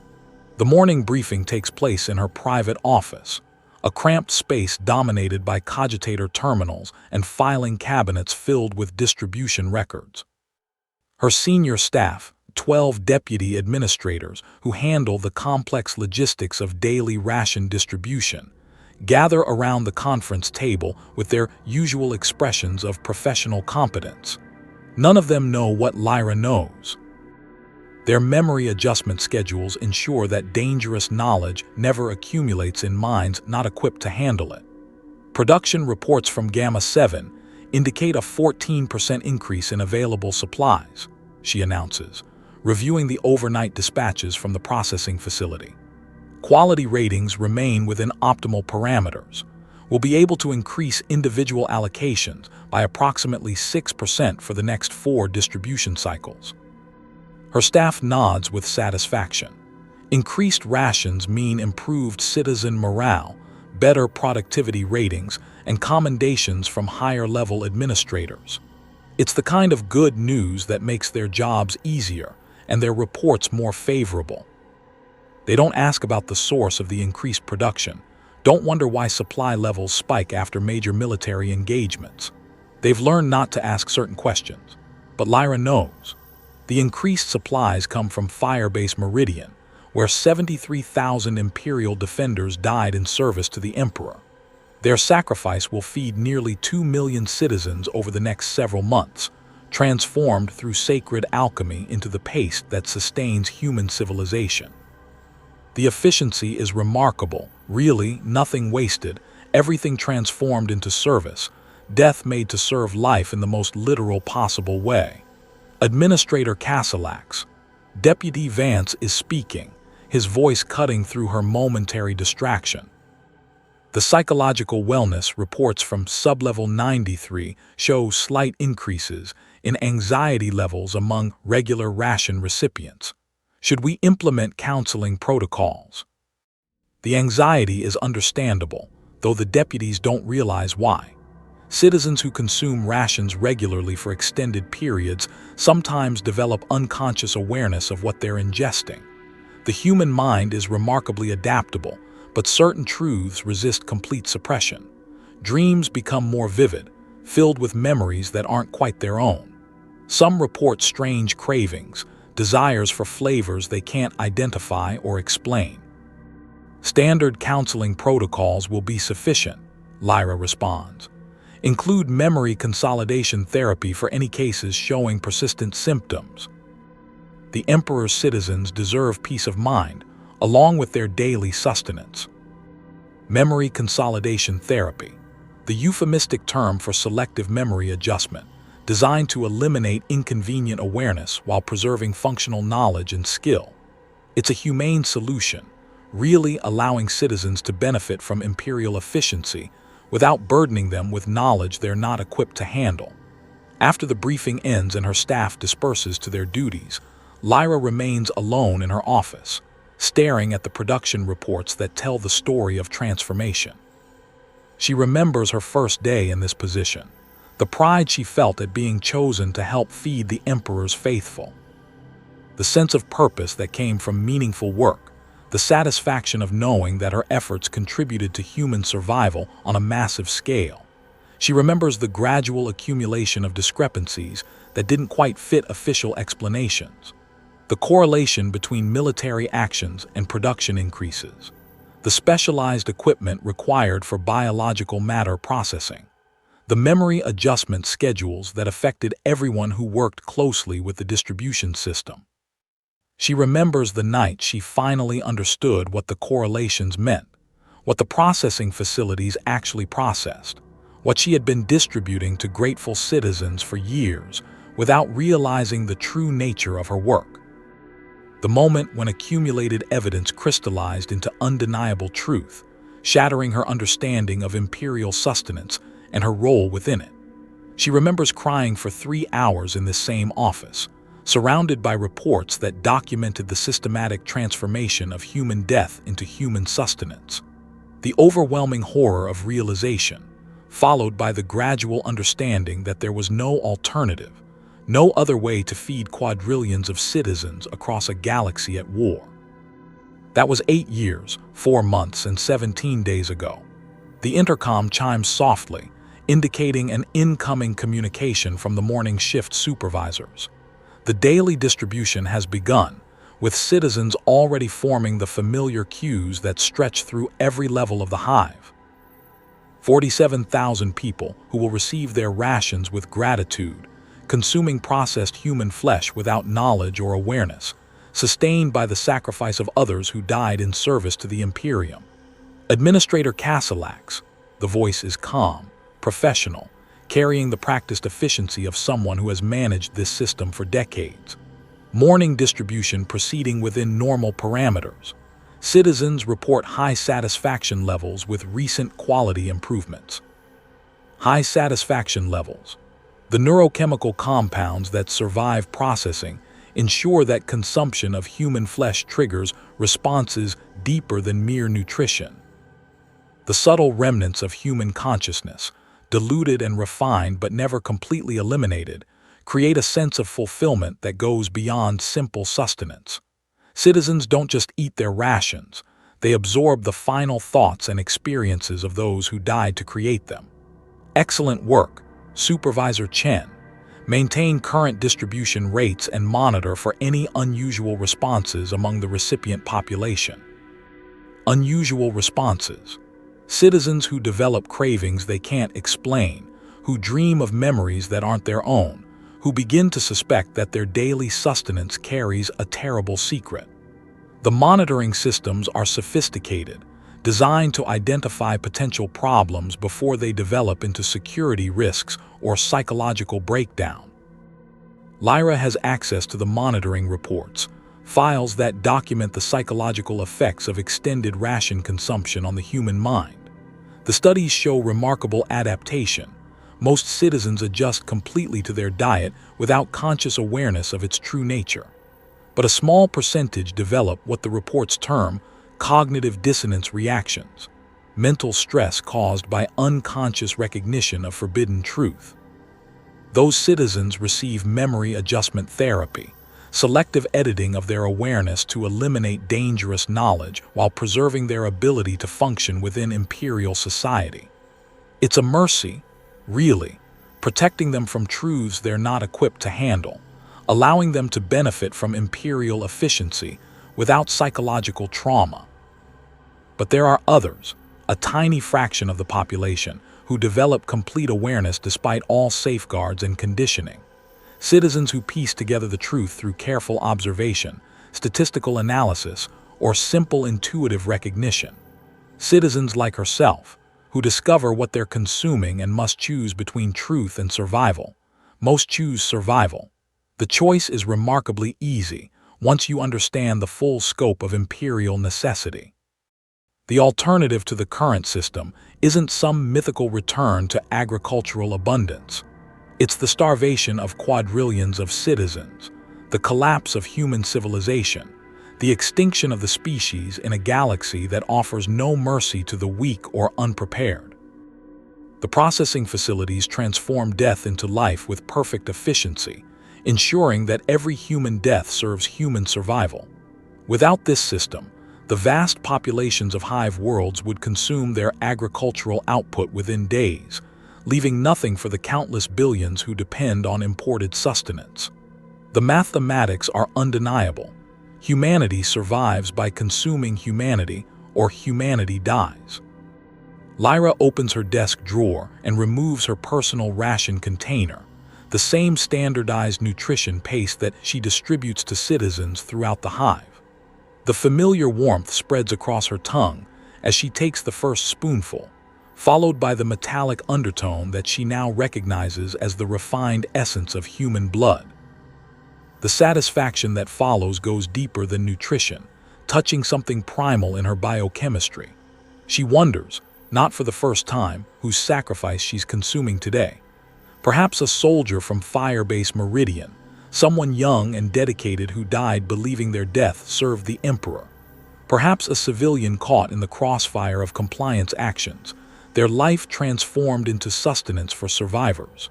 The morning briefing takes place in her private office, a cramped space dominated by cogitator terminals and filing cabinets filled with distribution records. Her senior staff, 12 deputy administrators who handle the complex logistics of daily ration distribution, gather around the conference table with their usual expressions of professional competence. None of them know what Lyra knows. Their memory adjustment schedules ensure that dangerous knowledge never accumulates in minds not equipped to handle it. Production reports from Gamma 7 indicate a 14% increase in available supplies, she announces, reviewing the overnight dispatches from the processing facility. Quality ratings remain within optimal parameters. We'll be able to increase individual allocations by approximately 6% for the next 4 distribution cycles. Her staff nods with satisfaction. Increased rations mean improved citizen morale, better productivity ratings, and commendations from higher-level administrators. It's the kind of good news that makes their jobs easier and their reports more favorable. They don't ask about the source of the increased production, don't wonder why supply levels spike after major military engagements. They've learned not to ask certain questions, but Lyra knows. The increased supplies come from Firebase Meridian, where 73,000 Imperial defenders died in service to the Emperor. Their sacrifice will feed nearly 2 million citizens over the next several months, transformed through sacred alchemy into the paste that sustains human civilization. The efficiency is remarkable, really, nothing wasted, everything transformed into service, death made to serve life in the most literal possible way. Administrator Castellax. Deputy Vance is speaking, his voice cutting through her momentary distraction. The psychological wellness reports from sublevel 93 show slight increases in anxiety levels among regular ration recipients. Should we implement counseling protocols? The anxiety is understandable, though the deputies don't realize why. Citizens who consume rations regularly for extended periods sometimes develop unconscious awareness of what they're ingesting. The human mind is remarkably adaptable, but certain truths resist complete suppression. Dreams become more vivid, filled with memories that aren't quite their own. Some report strange cravings, desires for flavors they can't identify or explain. Standard counseling protocols will be sufficient, Lyra responds. Include memory consolidation therapy for any cases showing persistent symptoms. The Emperor's citizens deserve peace of mind, along with their daily sustenance. Memory consolidation therapy, the euphemistic term for selective memory adjustment, designed to eliminate inconvenient awareness while preserving functional knowledge and skill. It's a humane solution, really allowing citizens to benefit from Imperial efficiency without burdening them with knowledge they're not equipped to handle. After the briefing ends and her staff disperses to their duties, Lyra remains alone in her office, staring at the production reports that tell the story of transformation. She remembers her first day in this position, the pride she felt at being chosen to help feed the Emperor's faithful. The sense of purpose that came from meaningful work, the satisfaction of knowing that her efforts contributed to human survival on a massive scale. She remembers the gradual accumulation of discrepancies that didn't quite fit official explanations. The correlation between military actions and production increases. The specialized equipment required for biological matter processing. The memory adjustment schedules that affected everyone who worked closely with the distribution system. She remembers the night she finally understood what the correlations meant, what the processing facilities actually processed, what she had been distributing to grateful citizens for years without realizing the true nature of her work. The moment when accumulated evidence crystallized into undeniable truth, shattering her understanding of Imperial sustenance and her role within it. She remembers crying for 3 hours in this same office, surrounded by reports that documented the systematic transformation of human death into human sustenance. The overwhelming horror of realization, followed by the gradual understanding that there was no alternative, no other way to feed quadrillions of citizens across a galaxy at war. That was 8 years, 4 months, and 17 days ago. The intercom chimes softly, indicating an incoming communication from the morning shift supervisors. The daily distribution has begun, with citizens already forming the familiar queues that stretch through every level of the Hive. 47,000 people who will receive their rations with gratitude, consuming processed human flesh without knowledge or awareness, sustained by the sacrifice of others who died in service to the Imperium. Administrator Castellax, the voice is calm, professional, carrying the practiced efficiency of someone who has managed this system for decades. Morning distribution proceeding within normal parameters. Citizens report high satisfaction levels with recent quality improvements. High satisfaction levels. The neurochemical compounds that survive processing ensure that consumption of human flesh triggers responses deeper than mere nutrition. The subtle remnants of human consciousness, diluted and refined but never completely eliminated, create a sense of fulfillment that goes beyond simple sustenance. Citizens don't just eat their rations, they absorb the final thoughts and experiences of those who died to create them. Excellent work, Supervisor Chen. Maintain current distribution rates and monitor for any unusual responses among the recipient population. Unusual responses. Citizens who develop cravings they can't explain, who dream of memories that aren't their own, who begin to suspect that their daily sustenance carries a terrible secret. The monitoring systems are sophisticated, designed to identify potential problems before they develop into security risks or psychological breakdown. Lyra has access to the monitoring reports, files that document the psychological effects of extended ration consumption on the human mind. The studies show remarkable adaptation. Most citizens adjust completely to their diet without conscious awareness of its true nature. But a small percentage develop what the reports term cognitive dissonance reactions, mental stress caused by unconscious recognition of forbidden truth. Those citizens receive memory adjustment therapy, selective editing of their awareness to eliminate dangerous knowledge while preserving their ability to function within Imperial society. It's a mercy, really, protecting them from truths they're not equipped to handle, allowing them to benefit from Imperial efficiency without psychological trauma. But there are others, a tiny fraction of the population, who develop complete awareness despite all safeguards and conditioning. Citizens who piece together the truth through careful observation, statistical analysis, or simple intuitive recognition. Citizens like herself, who discover what they're consuming and must choose between truth and survival. Most choose survival. The choice is remarkably easy once you understand the full scope of Imperial necessity. The alternative to the current system isn't some mythical return to agricultural abundance. It's the starvation of quadrillions of citizens, the collapse of human civilization, the extinction of the species in a galaxy that offers no mercy to the weak or unprepared. The processing facilities transform death into life with perfect efficiency, ensuring that every human death serves human survival. Without this system, the vast populations of Hive worlds would consume their agricultural output within days, leaving nothing for the countless billions who depend on imported sustenance. The mathematics are undeniable. Humanity survives by consuming humanity, or humanity dies. Lyra opens her desk drawer and removes her personal ration container, the same standardized nutrition paste that she distributes to citizens throughout the Hive. The familiar warmth spreads across her tongue as she takes the first spoonful, followed by the metallic undertone that she now recognizes as the refined essence of human blood. The satisfaction that follows goes deeper than nutrition, touching something primal in her biochemistry. She wonders, not for the first time, whose sacrifice she's consuming today. Perhaps a soldier from Firebase Meridian, someone young and dedicated who died believing their death served the Emperor. Perhaps a civilian caught in the crossfire of compliance actions, their life transformed into sustenance for survivors.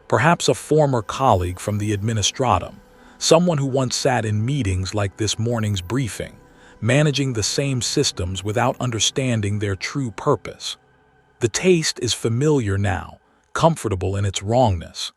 Perhaps a former colleague from the administratum, someone who once sat in meetings like this morning's briefing, managing the same systems without understanding their true purpose. The taste is familiar now, comfortable in its wrongness.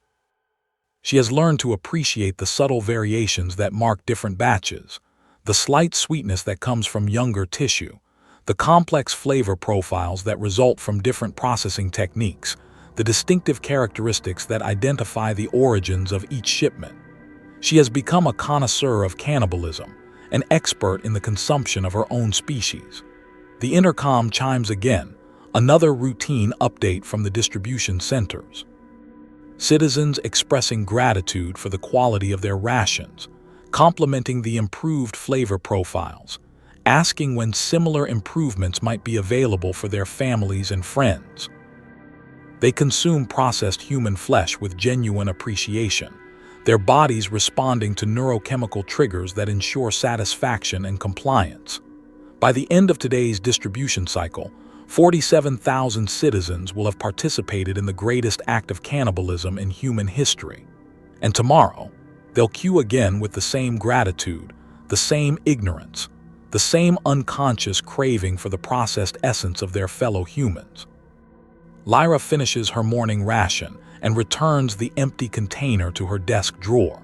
She has learned to appreciate the subtle variations that mark different batches, the slight sweetness that comes from younger tissue, the complex flavor profiles that result from different processing techniques, the distinctive characteristics that identify the origins of each shipment. She has become a connoisseur of cannibalism, an expert in the consumption of her own species. The intercom chimes again, another routine update from the distribution centers. Citizens expressing gratitude for the quality of their rations, complimenting the improved flavor profiles, asking when similar improvements might be available for their families and friends. They consume processed human flesh with genuine appreciation, their bodies responding to neurochemical triggers that ensure satisfaction and compliance. By the end of today's distribution cycle, 47,000 citizens will have participated in the greatest act of cannibalism in human history. And tomorrow, they'll queue again with the same gratitude, the same ignorance, the same unconscious craving for the processed essence of their fellow humans. Lyra finishes her morning ration and returns the empty container to her desk drawer.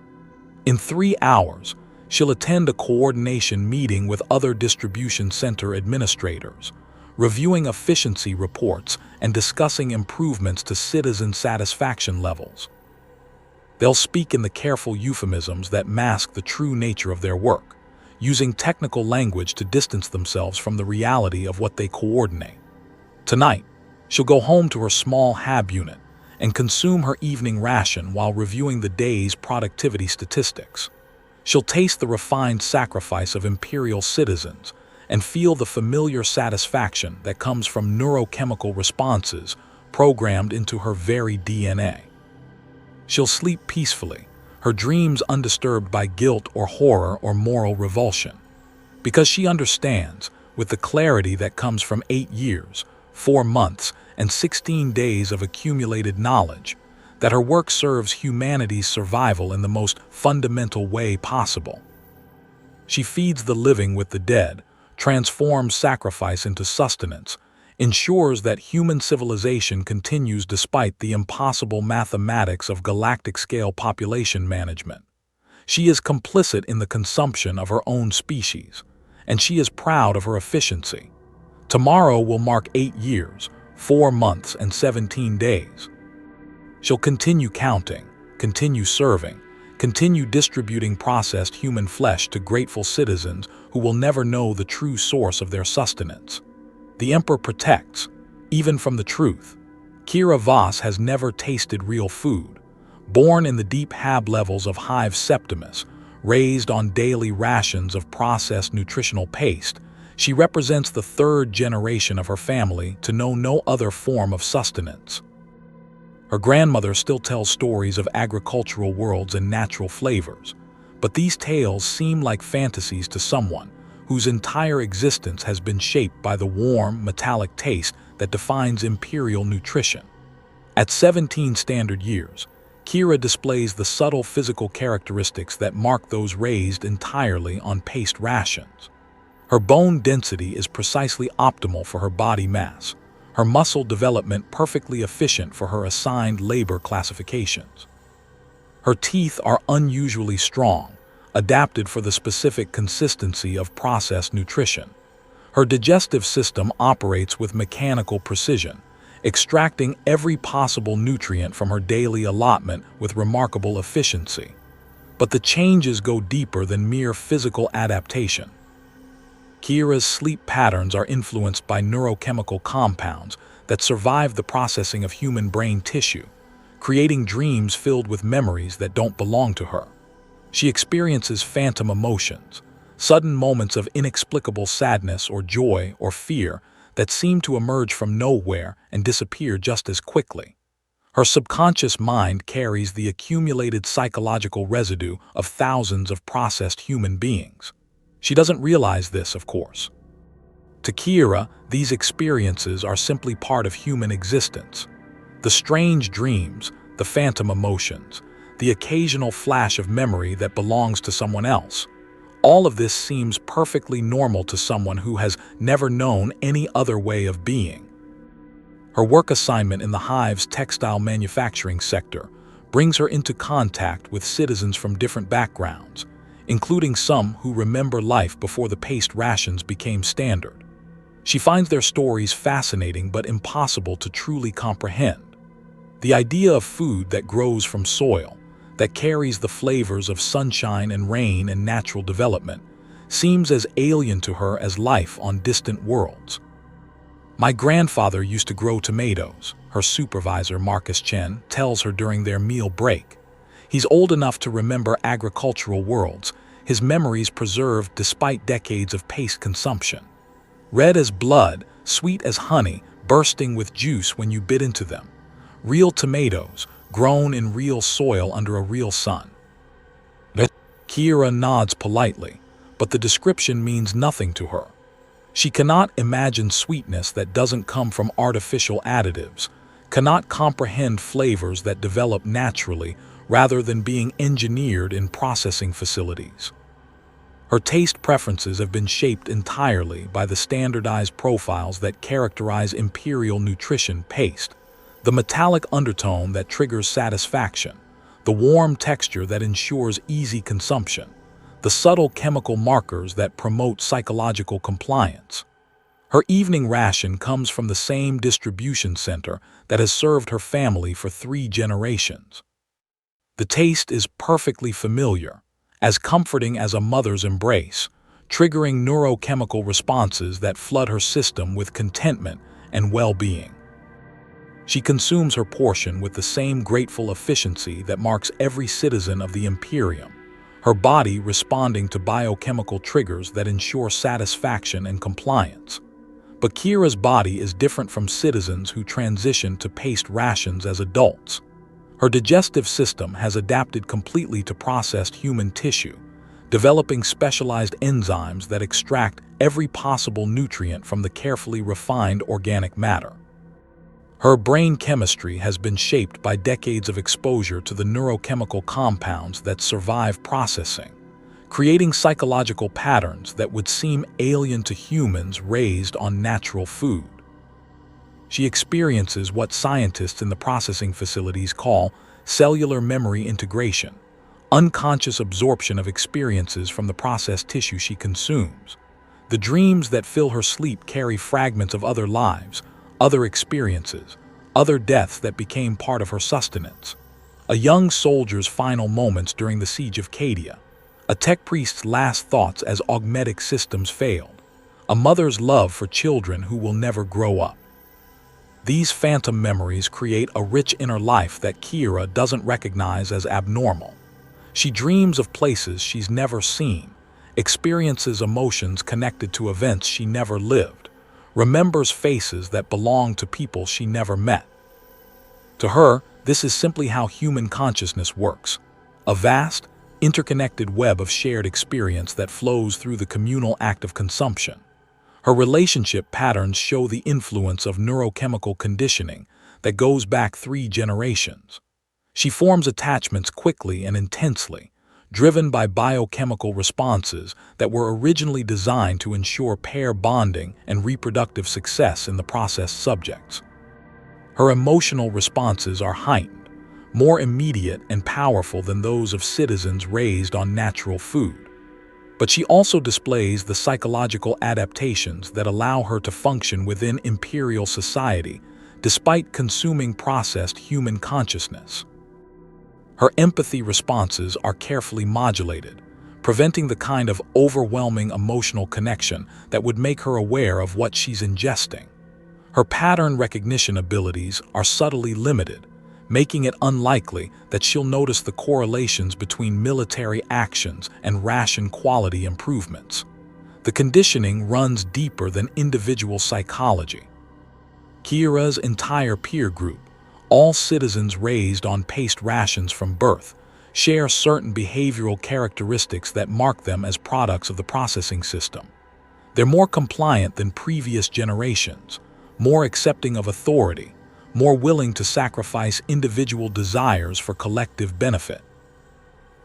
In 3 hours, she'll attend a coordination meeting with other distribution center administrators, reviewing efficiency reports and discussing improvements to citizen satisfaction levels. They'll speak in the careful euphemisms that mask the true nature of their work, using technical language to distance themselves from the reality of what they coordinate. Tonight, she'll go home to her small hab unit and consume her evening ration while reviewing the day's productivity statistics. She'll taste the refined sacrifice of Imperial citizens and feel the familiar satisfaction that comes from neurochemical responses programmed into her very DNA. She'll sleep peacefully, her dreams undisturbed by guilt or horror or moral revulsion, because she understands, with the clarity that comes from 8 years, 4 months, and 16 days of accumulated knowledge, that her work serves humanity's survival in the most fundamental way possible. She feeds the living with the dead, transforms sacrifice into sustenance, ensures that human civilization continues despite the impossible mathematics of galactic-scale population management. She is complicit in the consumption of her own species, and she is proud of her efficiency. Tomorrow will mark 8 years, 4 months, and 17 days. She'll continue counting, continue serving, continue distributing processed human flesh to grateful citizens who will never know the true source of their sustenance. The Emperor protects, even from the truth. Kira Voss has never tasted real food. Born in the deep hab levels of Hive Septimus, raised on daily rations of processed nutritional paste, she represents the 3rd generation of her family to know no other form of sustenance. Her grandmother still tells stories of agricultural worlds and natural flavors, but these tales seem like fantasies to someone whose entire existence has been shaped by the warm, metallic taste that defines Imperial nutrition. At 17 standard years, Kira displays the subtle physical characteristics that mark those raised entirely on paste rations. Her bone density is precisely optimal for her body mass, her muscle development perfectly efficient for her assigned labor classifications. Her teeth are unusually strong, adapted for the specific consistency of processed nutrition. Her digestive system operates with mechanical precision, extracting every possible nutrient from her daily allotment with remarkable efficiency. But the changes go deeper than mere physical adaptation. Kira's sleep patterns are influenced by neurochemical compounds that survive the processing of human brain tissue, creating dreams filled with memories that don't belong to her. She experiences phantom emotions, sudden moments of inexplicable sadness or joy or fear that seem to emerge from nowhere and disappear just as quickly. Her subconscious mind carries the accumulated psychological residue of thousands of processed human beings. She doesn't realize this, of course. To Kira, these experiences are simply part of human existence. The strange dreams, the phantom emotions, the occasional flash of memory that belongs to someone else. All of this seems perfectly normal to someone who has never known any other way of being. Her work assignment in the Hive's textile manufacturing sector brings her into contact with citizens from different backgrounds, including some who remember life before the paced rations became standard. She finds their stories fascinating but impossible to truly comprehend. The idea of food that grows from soil, that carries the flavors of sunshine and rain and natural development, seems as alien to her as life on distant worlds. "My grandfather used to grow tomatoes," her supervisor, Marcus Chen, tells her during their meal break. He's old enough to remember agricultural worlds, his memories preserved despite decades of paced consumption. Red as blood, sweet as honey, bursting with juice when you bit into them. Real tomatoes, grown in real soil under a real sun. Kira nods politely, but the description means nothing to her. She cannot imagine sweetness that doesn't come from artificial additives, cannot comprehend flavors that develop naturally rather than being engineered in processing facilities. Her taste preferences have been shaped entirely by the standardized profiles that characterize Imperial nutrition paste, the metallic undertone that triggers satisfaction, the warm texture that ensures easy consumption, the subtle chemical markers that promote psychological compliance. Her evening ration comes from the same distribution center that has served her family for 3 generations. The taste is perfectly familiar, as comforting as a mother's embrace, triggering neurochemical responses that flood her system with contentment and well-being. She consumes her portion with the same grateful efficiency that marks every citizen of the Imperium, her body responding to biochemical triggers that ensure satisfaction and compliance. But Kira's body is different from citizens who transition to paced rations as adults. Her digestive system has adapted completely to processed human tissue, developing specialized enzymes that extract every possible nutrient from the carefully refined organic matter. Her brain chemistry has been shaped by decades of exposure to the neurochemical compounds that survive processing, creating psychological patterns that would seem alien to humans raised on natural food. She experiences what scientists in the processing facilities call cellular memory integration, unconscious absorption of experiences from the processed tissue she consumes. The dreams that fill her sleep carry fragments of other lives, other experiences, other deaths that became part of her sustenance. A young soldier's final moments during the siege of Cadia, a tech priest's last thoughts as augmetic systems failed, a mother's love for children who will never grow up. These phantom memories create a rich inner life that Kira doesn't recognize as abnormal. She dreams of places she's never seen, experiences emotions connected to events she never lived, remembers faces that belong to people she never met. To her, this is simply how human consciousness works, a vast, interconnected web of shared experience that flows through the communal act of consumption. Her relationship patterns show the influence of neurochemical conditioning that goes back 3 generations. She forms attachments quickly and intensely, driven by biochemical responses that were originally designed to ensure pair bonding and reproductive success in the processed subjects. Her emotional responses are heightened, more immediate and powerful than those of citizens raised on natural food. But she also displays the psychological adaptations that allow her to function within Imperial society despite consuming processed human consciousness. Her empathy responses are carefully modulated, preventing the kind of overwhelming emotional connection that would make her aware of what she's ingesting. Her pattern recognition abilities are subtly limited, making it unlikely that she'll notice the correlations between military actions and ration quality improvements. The conditioning runs deeper than individual psychology. Kira's entire peer group, All citizens raised on paced rations from birth share certain behavioral characteristics that mark them as products of the processing system. They're more compliant than previous generations, more accepting of authority, more willing to sacrifice individual desires for collective benefit.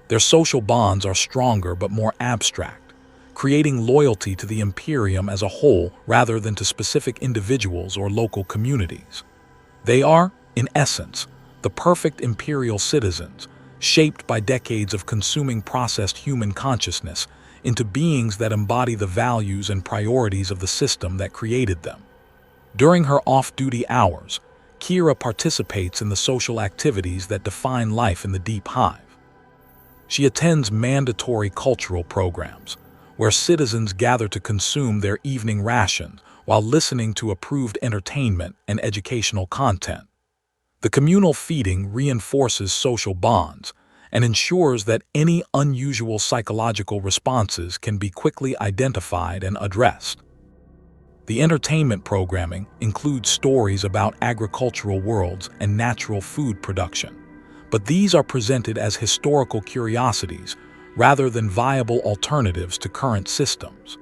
Their social bonds are stronger but more abstract, creating loyalty to the Imperium as a whole rather than to specific individuals or local communities. They are, in essence, the perfect Imperial citizens, shaped by decades of consuming processed human consciousness into beings that embody the values and priorities of the system that created them. During her off-duty hours, Kira participates in the social activities that define life in the Deep Hive. She attends mandatory cultural programs, where citizens gather to consume their evening rations while listening to approved entertainment and educational content. The communal feeding reinforces social bonds and ensures that any unusual psychological responses can be quickly identified and addressed. The entertainment programming includes stories about agricultural worlds and natural food production, but these are presented as historical curiosities rather than viable alternatives to current systems.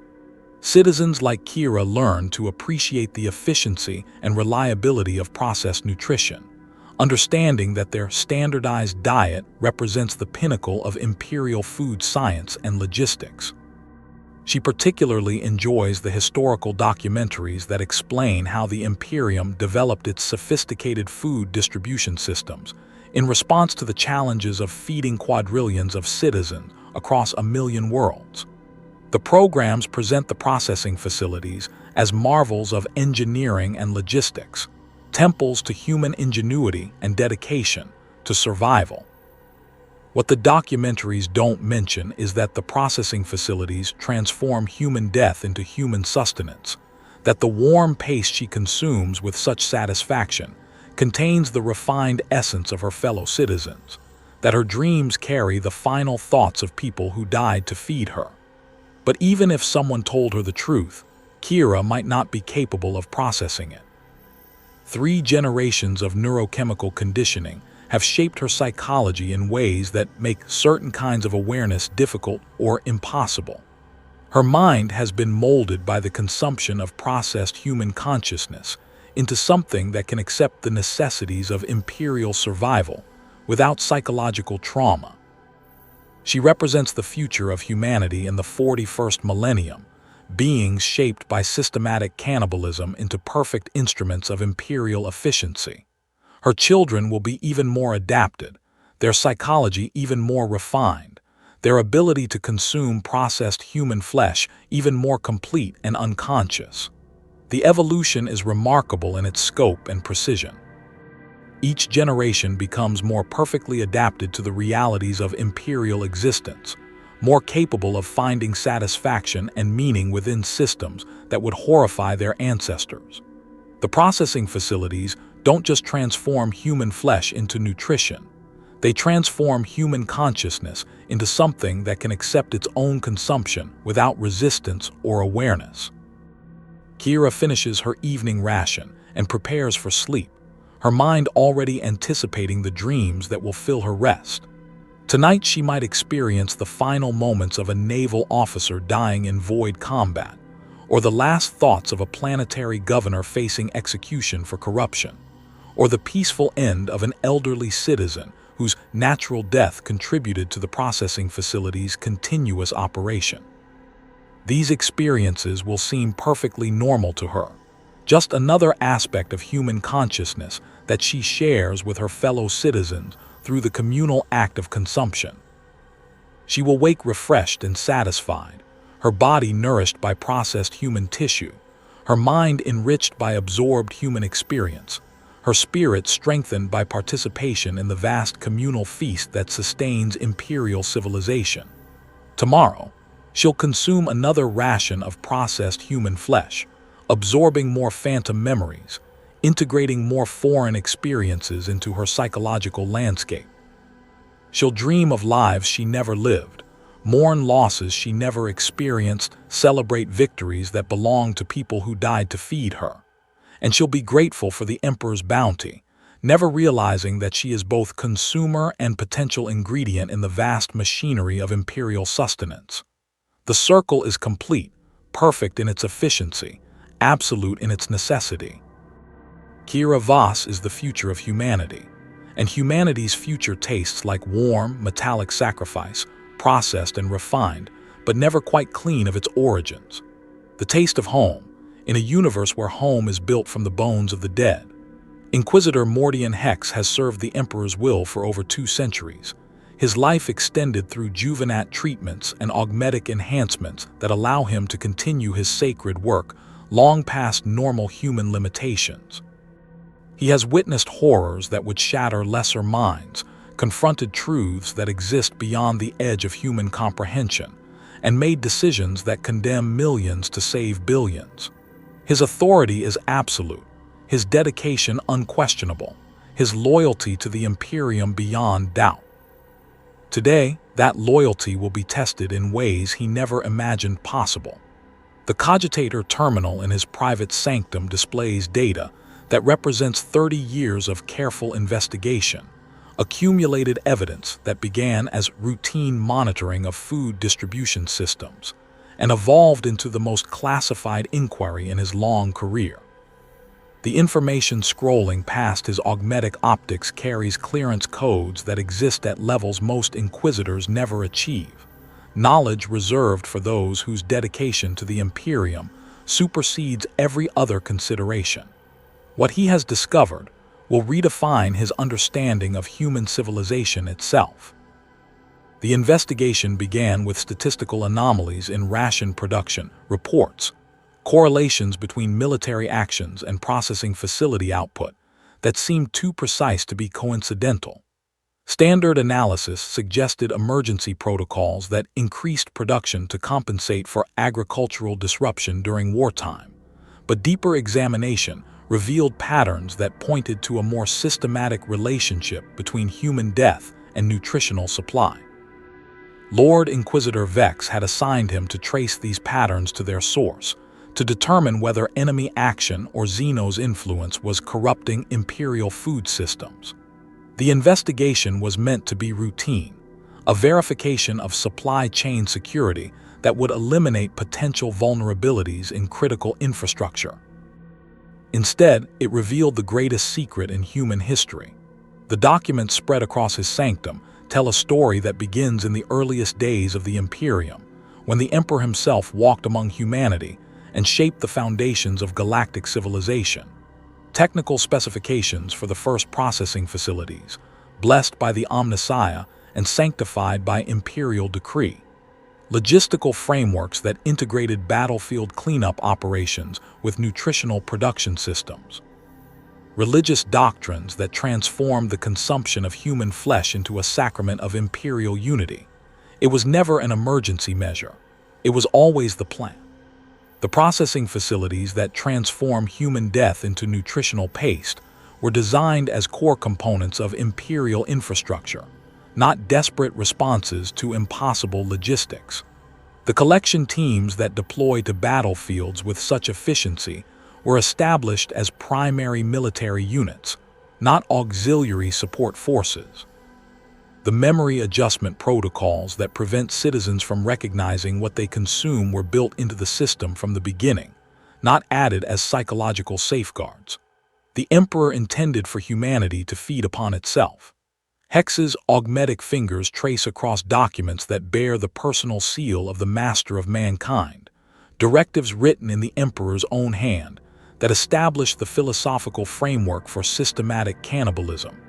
Citizens like Kira learn to appreciate the efficiency and reliability of processed nutrition, understanding that their standardized diet represents the pinnacle of Imperial food science and logistics. She particularly enjoys the historical documentaries that explain how the Imperium developed its sophisticated food distribution systems in response to the challenges of feeding quadrillions of citizens across 1 million worlds. The programs present the processing facilities as marvels of engineering and logistics, temples to human ingenuity and dedication to survival. What the documentaries don't mention is that the processing facilities transform human death into human sustenance, that the warm paste she consumes with such satisfaction contains the refined essence of her fellow citizens, that her dreams carry the final thoughts of people who died to feed her. But even if someone told her the truth, Kira might not be capable of processing it. 3 generations of neurochemical conditioning have shaped her psychology in ways that make certain kinds of awareness difficult or impossible. Her mind has been molded by the consumption of processed human consciousness into something that can accept the necessities of Imperial survival without psychological trauma. She represents the future of humanity in the 41st millennium, beings shaped by systematic cannibalism into perfect instruments of Imperial efficiency. Her children will be even more adapted, their psychology even more refined, their ability to consume processed human flesh even more complete and unconscious. The evolution is remarkable in its scope and precision. Each generation becomes more perfectly adapted to the realities of Imperial existence, more capable of finding satisfaction and meaning within systems that would horrify their ancestors. The processing facilities don't just transform human flesh into nutrition. They transform human consciousness into something that can accept its own consumption without resistance or awareness. Kira finishes her evening ration and prepares for sleep, her mind already anticipating the dreams that will fill her rest. Tonight she might experience the final moments of a naval officer dying in void combat, or the last thoughts of a planetary governor facing execution for corruption, or the peaceful end of an elderly citizen whose natural death contributed to the processing facility's continuous operation. These experiences will seem perfectly normal to her, just another aspect of human consciousness that she shares with her fellow citizens through the communal act of consumption. She will wake refreshed and satisfied, her body nourished by processed human tissue, her mind enriched by absorbed human experience, her spirit strengthened by participation in the vast communal feast that sustains Imperial civilization. Tomorrow, she'll consume another ration of processed human flesh, absorbing more phantom memories, integrating more foreign experiences into her psychological landscape. She'll dream of lives she never lived, mourn losses she never experienced, celebrate victories that belong to people who died to feed her. And she'll be grateful for the Emperor's bounty, never realizing that she is both consumer and potential ingredient in the vast machinery of Imperial sustenance. The circle is complete, perfect in its efficiency, absolute in its necessity. Kira Voss is the future of humanity, and humanity's future tastes like warm, metallic sacrifice, processed and refined, but never quite clean of its origins. The taste of home, in a universe where home is built from the bones of the dead. Inquisitor Mordian Hex has served the Emperor's will for over 2 centuries, his life extended through juvenat treatments and augmetic enhancements that allow him to continue his sacred work long past normal human limitations. He has witnessed horrors that would shatter lesser minds, confronted truths that exist beyond the edge of human comprehension, and made decisions that condemn millions to save billions. His authority is absolute, his dedication unquestionable, his loyalty to the Imperium beyond doubt. Today, that loyalty will be tested in ways he never imagined possible. The cogitator terminal in his private sanctum displays data that represents 30 years of careful investigation, accumulated evidence that began as routine monitoring of food distribution systems and evolved into the most classified inquiry in his long career. The information scrolling past his augmetic optics carries clearance codes that exist at levels most Inquisitors never achieve, knowledge reserved for those whose dedication to the Imperium supersedes every other consideration. What he has discovered will redefine his understanding of human civilization itself. The investigation began with statistical anomalies in ration production reports, correlations between military actions and processing facility output that seemed too precise to be coincidental. Standard analysis suggested emergency protocols that increased production to compensate for agricultural disruption during wartime, but deeper examination revealed patterns that pointed to a more systematic relationship between human death and nutritional supply. Lord Inquisitor Vex had assigned him to trace these patterns to their source, to determine whether enemy action or Xeno's influence was corrupting Imperial food systems. The investigation was meant to be routine, a verification of supply chain security that would eliminate potential vulnerabilities in critical infrastructure. Instead, it revealed the greatest secret in human history. The documents spread across his sanctum tell a story that begins in the earliest days of the Imperium, when the Emperor himself walked among humanity and shaped the foundations of galactic civilization. Technical specifications for the first processing facilities, blessed by the Omnissiah and sanctified by Imperial decree. Logistical frameworks that integrated battlefield cleanup operations with nutritional production systems. Religious doctrines that transformed the consumption of human flesh into a sacrament of Imperial unity. It was never an emergency measure. It was always the plan. The processing facilities that transform human death into nutritional paste were designed as core components of Imperial infrastructure, not desperate responses to impossible logistics. The collection teams that deploy to battlefields with such efficiency were established as primary military units, not auxiliary support forces. The memory adjustment protocols that prevent citizens from recognizing what they consume were built into the system from the beginning, not added as psychological safeguards. The Emperor intended for humanity to feed upon itself. Hex's augmetic fingers trace across documents that bear the personal seal of the Master of Mankind, directives written in the Emperor's own hand that establish the philosophical framework for systematic cannibalism.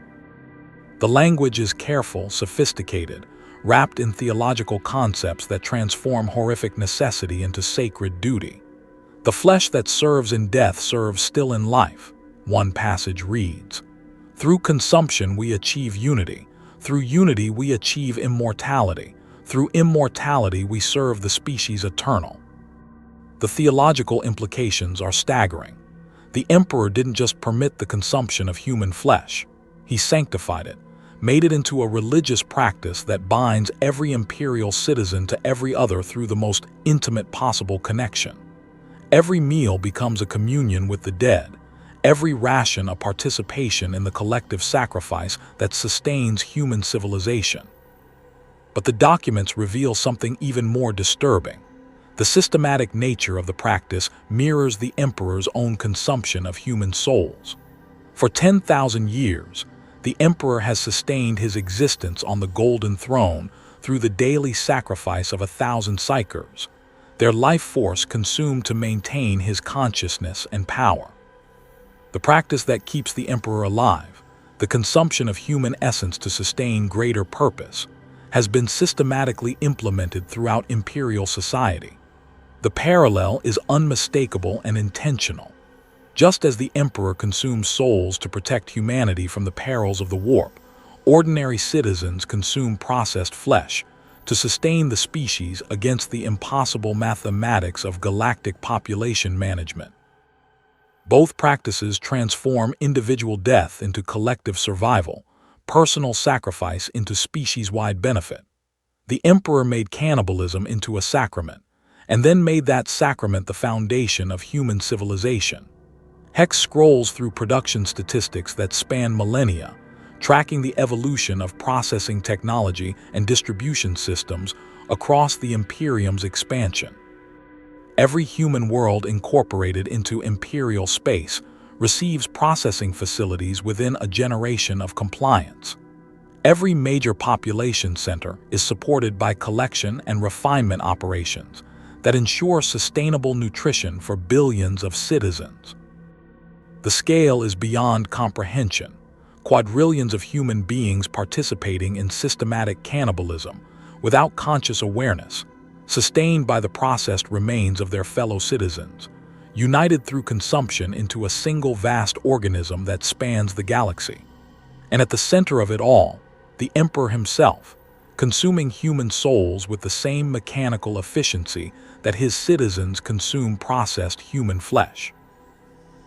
The language is careful, sophisticated, wrapped in theological concepts that transform horrific necessity into sacred duty. The flesh that serves in death serves still in life, one passage reads. Through consumption we achieve unity. Through unity we achieve immortality. Through immortality we serve the species eternal. The theological implications are staggering. The Emperor didn't just permit the consumption of human flesh. He sanctified it, made it into a religious practice that binds every Imperial citizen to every other through the most intimate possible connection. Every meal becomes a communion with the dead. every ration a participation in the collective sacrifice that sustains human civilization. But the documents reveal something even more disturbing. The systematic nature of the practice mirrors the Emperor's own consumption of human souls. For 10,000 years, the Emperor has sustained his existence on the Golden Throne through the daily sacrifice of 1,000 psychers, their life force consumed to maintain his consciousness and power. The practice that keeps the Emperor alive, the consumption of human essence to sustain greater purpose, has been systematically implemented throughout Imperial society. The parallel is unmistakable and intentional. Just as the Emperor consumes souls to protect humanity from the perils of the warp, ordinary citizens consume processed flesh to sustain the species against the impossible mathematics of galactic population management. Both practices transform individual death into collective survival, personal sacrifice into species-wide benefit. The Emperor made cannibalism into a sacrament, and then made that sacrament the foundation of human civilization. Hex scrolls through production statistics that span millennia, tracking the evolution of processing technology and distribution systems across the Imperium's expansion. Every human world incorporated into Imperial space receives processing facilities within a generation of compliance. Every major population center is supported by collection and refinement operations that ensure sustainable nutrition for billions of citizens. The scale is beyond comprehension. Quadrillions of human beings participating in systematic cannibalism without conscious awareness, sustained by the processed remains of their fellow citizens, united through consumption into a single vast organism that spans the galaxy. And at the center of it all, the Emperor himself, consuming human souls with the same mechanical efficiency that his citizens consume processed human flesh.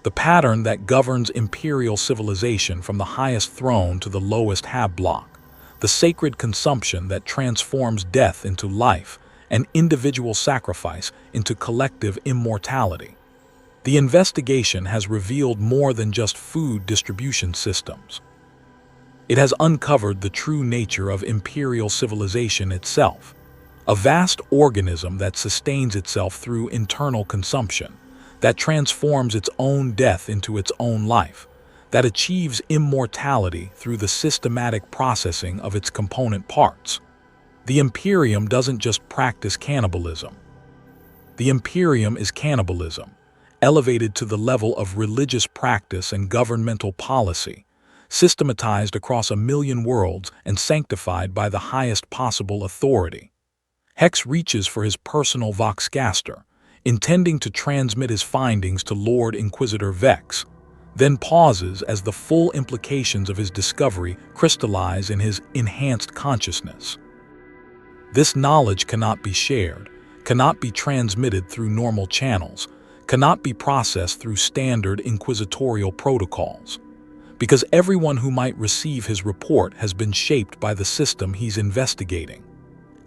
The pattern that governs Imperial civilization from the highest throne to the lowest hab block, the sacred consumption that transforms death into life and individual sacrifice into collective immortality. The investigation has revealed more than just food distribution systems. It has uncovered the true nature of Imperial civilization itself, a vast organism that sustains itself through internal consumption, that transforms its own death into its own life, that achieves immortality through the systematic processing of its component parts. The Imperium doesn't just practice cannibalism. The Imperium is cannibalism, elevated to the level of religious practice and governmental policy, systematized across 1,000,000 worlds and sanctified by the highest possible authority. Hex reaches for his personal Voxcaster, intending to transmit his findings to Lord Inquisitor Vex, then pauses as the full implications of his discovery crystallize in his enhanced consciousness. This knowledge cannot be shared, cannot be transmitted through normal channels, cannot be processed through standard inquisitorial protocols, because everyone who might receive his report has been shaped by the system he's investigating.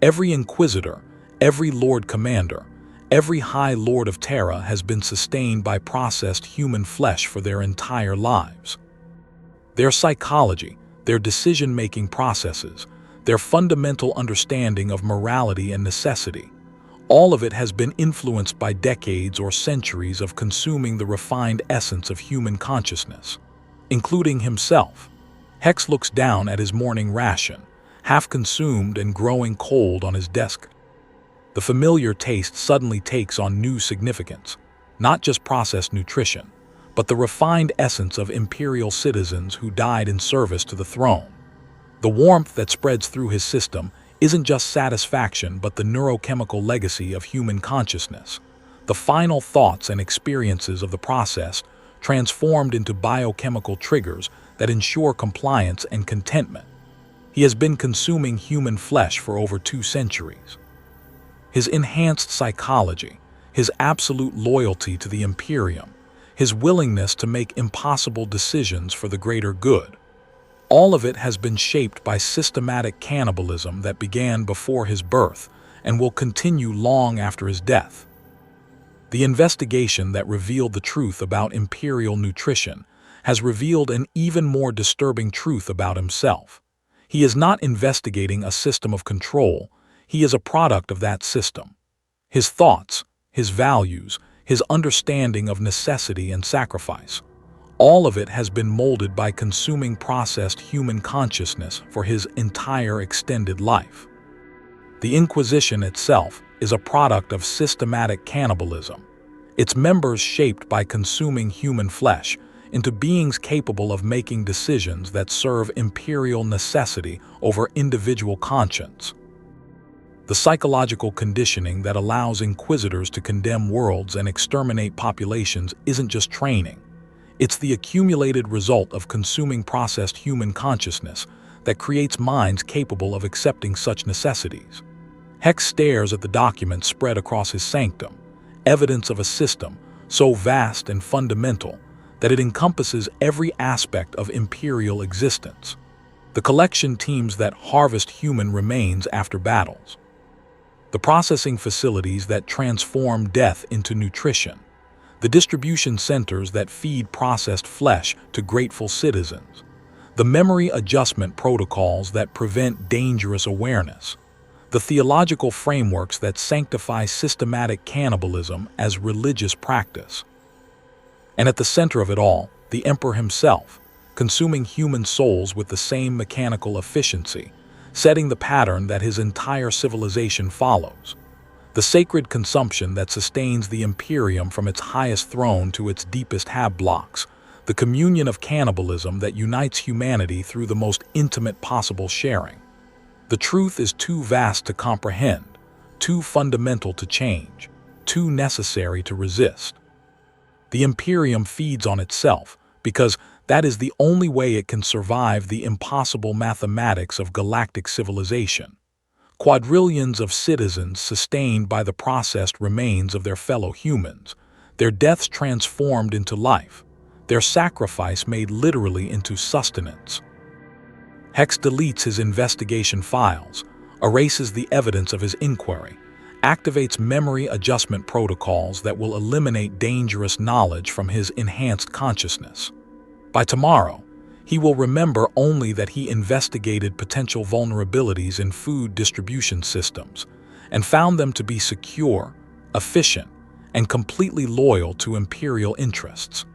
Every Inquisitor, every Lord Commander, every High Lord of Terra has been sustained by processed human flesh for their entire lives. Their psychology, their decision-making processes, their fundamental understanding of morality and necessity, all of it has been influenced by decades or centuries of consuming the refined essence of human consciousness, including himself. Hex looks down at his morning ration, half consumed and growing cold on his desk. The familiar taste suddenly takes on new significance, not just processed nutrition, but the refined essence of Imperial citizens who died in service to the throne. The warmth that spreads through his system isn't just satisfaction but the neurochemical legacy of human consciousness, the final thoughts and experiences of the process transformed into biochemical triggers that ensure compliance and contentment. He has been consuming human flesh for over 2 centuries. His enhanced psychology, his absolute loyalty to the Imperium, his willingness to make impossible decisions for the greater good, all of it has been shaped by systematic cannibalism that began before his birth and will continue long after his death. The investigation that revealed the truth about Imperial nutrition has revealed an even more disturbing truth about himself. He is not investigating a system of control, he is a product of that system. His thoughts, his values, his understanding of necessity and sacrifice, all of it has been molded by consuming processed human consciousness for his entire extended life. The Inquisition itself is a product of systematic cannibalism, its members shaped by consuming human flesh into beings capable of making decisions that serve imperial necessity over individual conscience. The psychological conditioning that allows Inquisitors to condemn worlds and exterminate populations isn't just training. It's the accumulated result of consuming processed human consciousness that creates minds capable of accepting such necessities. Hex stares at the documents spread across his sanctum, evidence of a system so vast and fundamental that it encompasses every aspect of Imperial existence. The collection teams that harvest human remains after battles, the processing facilities that transform death into nutrition, the distribution centers that feed processed flesh to grateful citizens, the memory adjustment protocols that prevent dangerous awareness, the theological frameworks that sanctify systematic cannibalism as religious practice. And at the center of it all, the Emperor himself, consuming human souls with the same mechanical efficiency, setting the pattern that his entire civilization follows. The sacred consumption that sustains the Imperium from its highest throne to its deepest hab blocks, the communion of cannibalism that unites humanity through the most intimate possible sharing. The truth is too vast to comprehend, too fundamental to change, too necessary to resist. The Imperium feeds on itself because that is the only way it can survive the impossible mathematics of galactic civilization. Quadrillions of citizens sustained by the processed remains of their fellow humans, their deaths transformed into life, their sacrifice made literally into sustenance. Hex deletes his investigation files, erases the evidence of his inquiry, activates memory adjustment protocols that will eliminate dangerous knowledge from his enhanced consciousness. By tomorrow, he will remember only that he investigated potential vulnerabilities in food distribution systems and found them to be secure, efficient, and completely loyal to Imperial interests.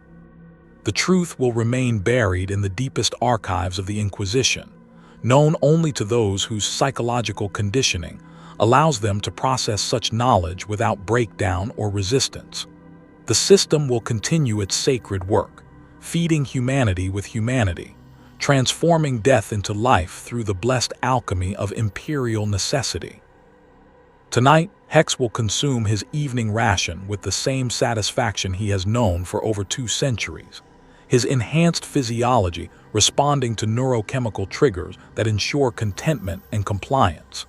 The truth will remain buried in the deepest archives of the Inquisition, known only to those whose psychological conditioning allows them to process such knowledge without breakdown or resistance. The system will continue its sacred work, feeding humanity with humanity, transforming death into life through the blessed alchemy of Imperial necessity. Tonight, Hex will consume his evening ration with the same satisfaction he has known for over 2 centuries, his enhanced physiology responding to neurochemical triggers that ensure contentment and compliance.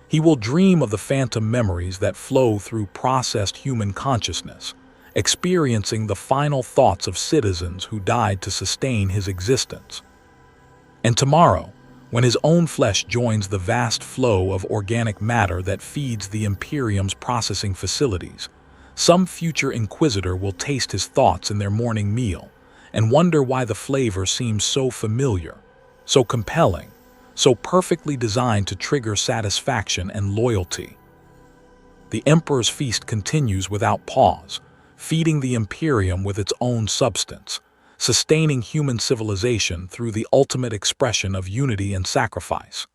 He will dream of the phantom memories that flow through processed human consciousness, experiencing the final thoughts of citizens who died to sustain his existence. And tomorrow, when his own flesh joins the vast flow of organic matter that feeds the Imperium's processing facilities, some future Inquisitor will taste his thoughts in their morning meal and wonder why the flavor seems so familiar, so compelling, so perfectly designed to trigger satisfaction and loyalty. The Emperor's feast continues without pause, feeding the Imperium with its own substance, sustaining human civilization through the ultimate expression of unity and sacrifice.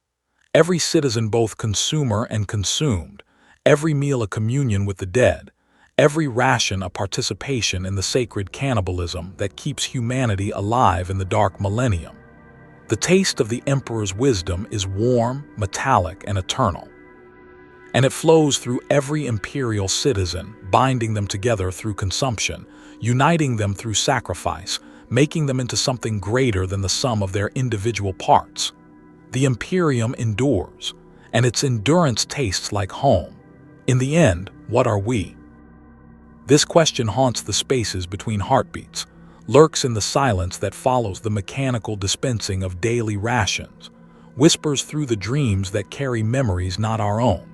Every citizen both consumer and consumed, every meal a communion with the dead, every ration a participation in the sacred cannibalism that keeps humanity alive in the dark millennium. The taste of the Emperor's wisdom is warm, metallic, and eternal. And it flows through every Imperial citizen, binding them together through consumption, uniting them through sacrifice, making them into something greater than the sum of their individual parts. The Imperium endures, and its endurance tastes like home. In the end, what are we? This question haunts the spaces between heartbeats, lurks in the silence that follows the mechanical dispensing of daily rations, whispers through the dreams that carry memories not our own.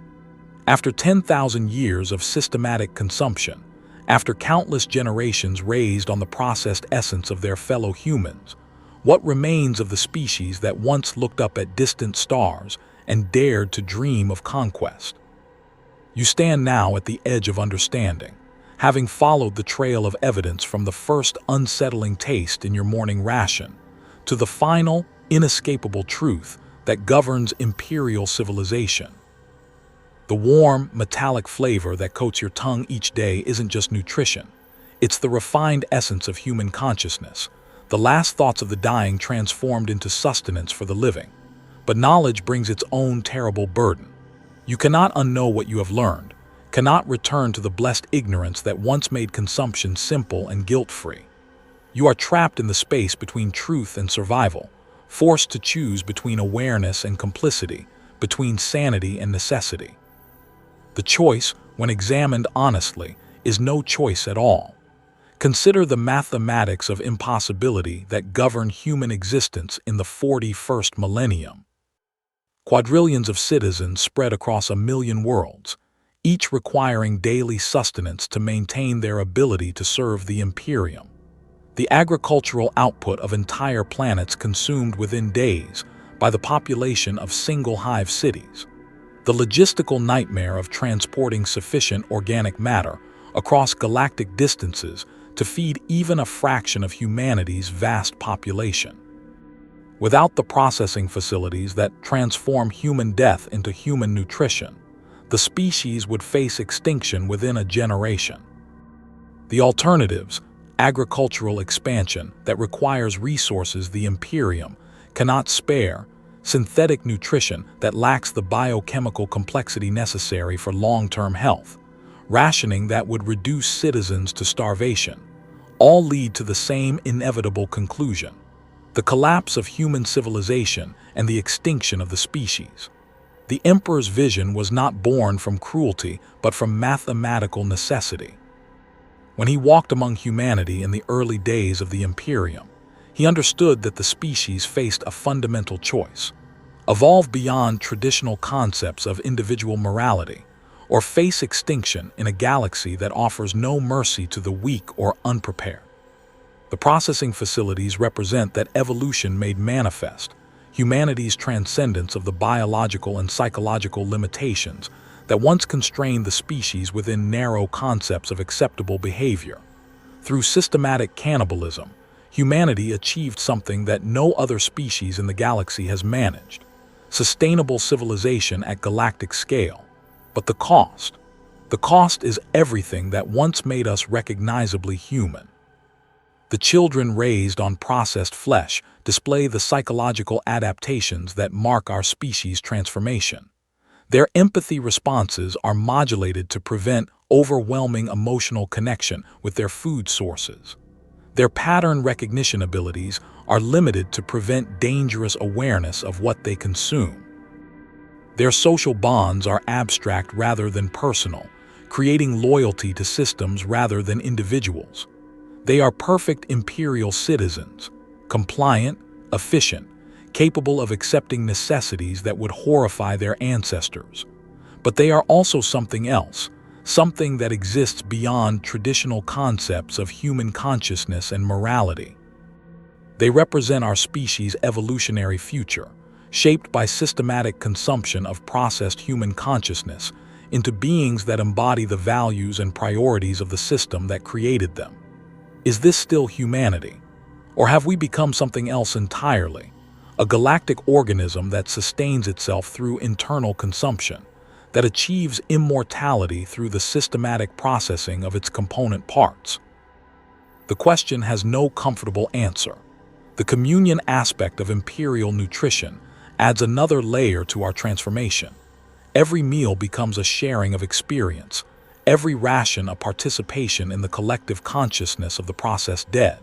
After 10,000 years of systematic consumption, After countless generations raised on the processed essence of their fellow humans, what remains of the species that once looked up at distant stars and dared to dream of conquest? You stand now at the edge of understanding, having followed the trail of evidence from the first unsettling taste in your morning ration to the final, inescapable truth that governs Imperial civilization. The warm, metallic flavor that coats your tongue each day isn't just nutrition. It's the refined essence of human consciousness, the last thoughts of the dying transformed into sustenance for the living. But knowledge brings its own terrible burden. You cannot unknow what you have learned, cannot return to the blessed ignorance that once made consumption simple and guilt-free. You are trapped in the space between truth and survival, forced to choose between awareness and complicity, between sanity and necessity. The choice, when examined honestly, is no choice at all. Consider the mathematics of impossibility that govern human existence in the 41st millennium. Quadrillions of citizens spread across 1,000,000 worlds, each requiring daily sustenance to maintain their ability to serve the Imperium. The agricultural output of entire planets consumed within days by the population of single hive cities. The logistical nightmare of transporting sufficient organic matter across galactic distances to feed even a fraction of humanity's vast population. Without the processing facilities that transform human death into human nutrition, the species would face extinction within a generation. The alternatives, agricultural expansion that requires resources the Imperium cannot spare, synthetic nutrition that lacks the biochemical complexity necessary for long-term health, rationing that would reduce citizens to starvation, all lead to the same inevitable conclusion: the collapse of human civilization and the extinction of the species. The Emperor's vision was not born from cruelty, but from mathematical necessity. When he walked among humanity in the early days of the Imperium, he understood that the species faced a fundamental choice: evolve beyond traditional concepts of individual morality, or face extinction in a galaxy that offers no mercy to the weak or unprepared. The processing facilities represent that evolution made manifest, humanity's transcendence of the biological and psychological limitations that once constrained the species within narrow concepts of acceptable behavior. Through systematic cannibalism, humanity achieved something that no other species in the galaxy has managed: sustainable civilization at galactic scale. But the cost? The cost is everything that once made us recognizably human. The children raised on processed flesh display the psychological adaptations that mark our species' transformation. Their empathy responses are modulated to prevent overwhelming emotional connection with their food sources. Their pattern recognition abilities are limited to prevent dangerous awareness of what they consume. Their social bonds are abstract rather than personal, creating loyalty to systems rather than individuals. They are perfect Imperial citizens, compliant, efficient, capable of accepting necessities that would horrify their ancestors. But they are also something else, something that exists beyond traditional concepts of human consciousness and morality. They represent our species' evolutionary future, shaped by systematic consumption of processed human consciousness into beings that embody the values and priorities of the system that created them. Is this still humanity? Or have we become something else entirely? A galactic organism that sustains itself through internal consumption, that achieves immortality through the systematic processing of its component parts? The question has no comfortable answer. The communion aspect of Imperial nutrition adds another layer to our transformation. Every meal becomes a sharing of experience, every ration a participation in the collective consciousness of the processed dead.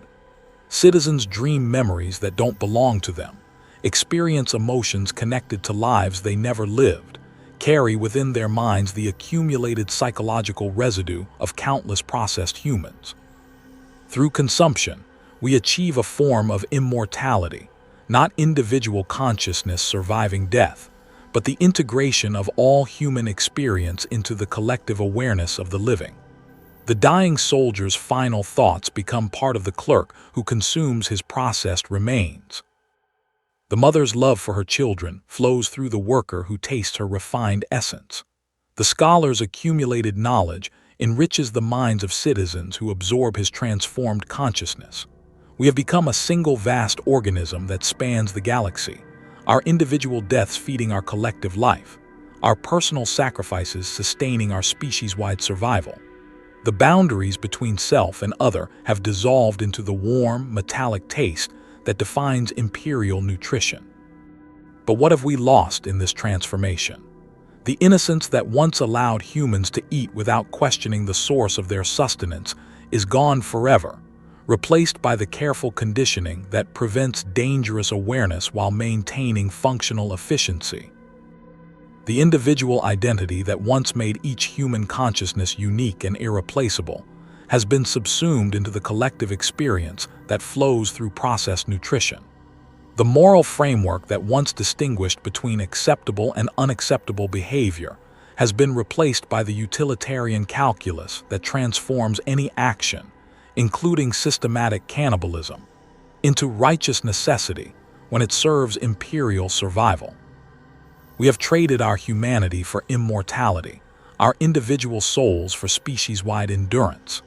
Citizens dream memories that don't belong to them, experience emotions connected to lives they never lived, carry within their minds the accumulated psychological residue of countless processed humans. Through consumption, we achieve a form of immortality, not individual consciousness surviving death, but the integration of all human experience into the collective awareness of the living. The dying soldier's final thoughts become part of the clerk who consumes his processed remains. The mother's love for her children flows through the worker who tastes her refined essence. The scholar's accumulated knowledge enriches the minds of citizens who absorb his transformed consciousness. We have become a single vast organism that spans the galaxy, our individual deaths feeding our collective life, our personal sacrifices sustaining our species-wide survival. The boundaries between self and other have dissolved into the warm, metallic taste that defines Imperial nutrition. But what have we lost in this transformation? The innocence that once allowed humans to eat without questioning the source of their sustenance is gone forever, replaced by the careful conditioning that prevents dangerous awareness while maintaining functional efficiency. The individual identity that once made each human consciousness unique and irreplaceable has been subsumed into the collective experience that flows through processed nutrition. The moral framework that once distinguished between acceptable and unacceptable behavior has been replaced by the utilitarian calculus that transforms any action, including systematic cannibalism, into righteous necessity when it serves Imperial survival. We have traded our humanity for immortality, our individual souls for species-wide endurance.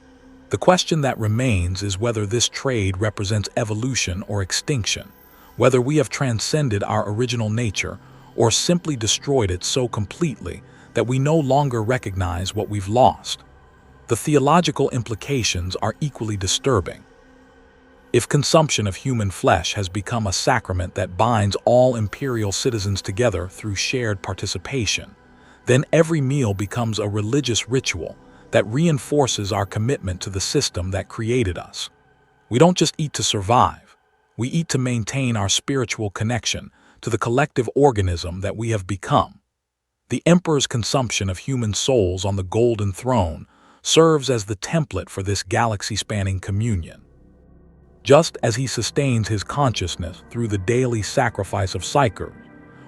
The question that remains is whether this trade represents evolution or extinction, whether we have transcended our original nature or simply destroyed it so completely that we no longer recognize what we've lost. The theological implications are equally disturbing. If consumption of human flesh has become a sacrament that binds all Imperial citizens together through shared participation, then every meal becomes a religious ritual that reinforces our commitment to the system that created us. We don't just eat to survive, we eat to maintain our spiritual connection to the collective organism that we have become. The Emperor's consumption of human souls on the Golden Throne serves as the template for this galaxy-spanning communion. Just as he sustains his consciousness through the daily sacrifice of psychers,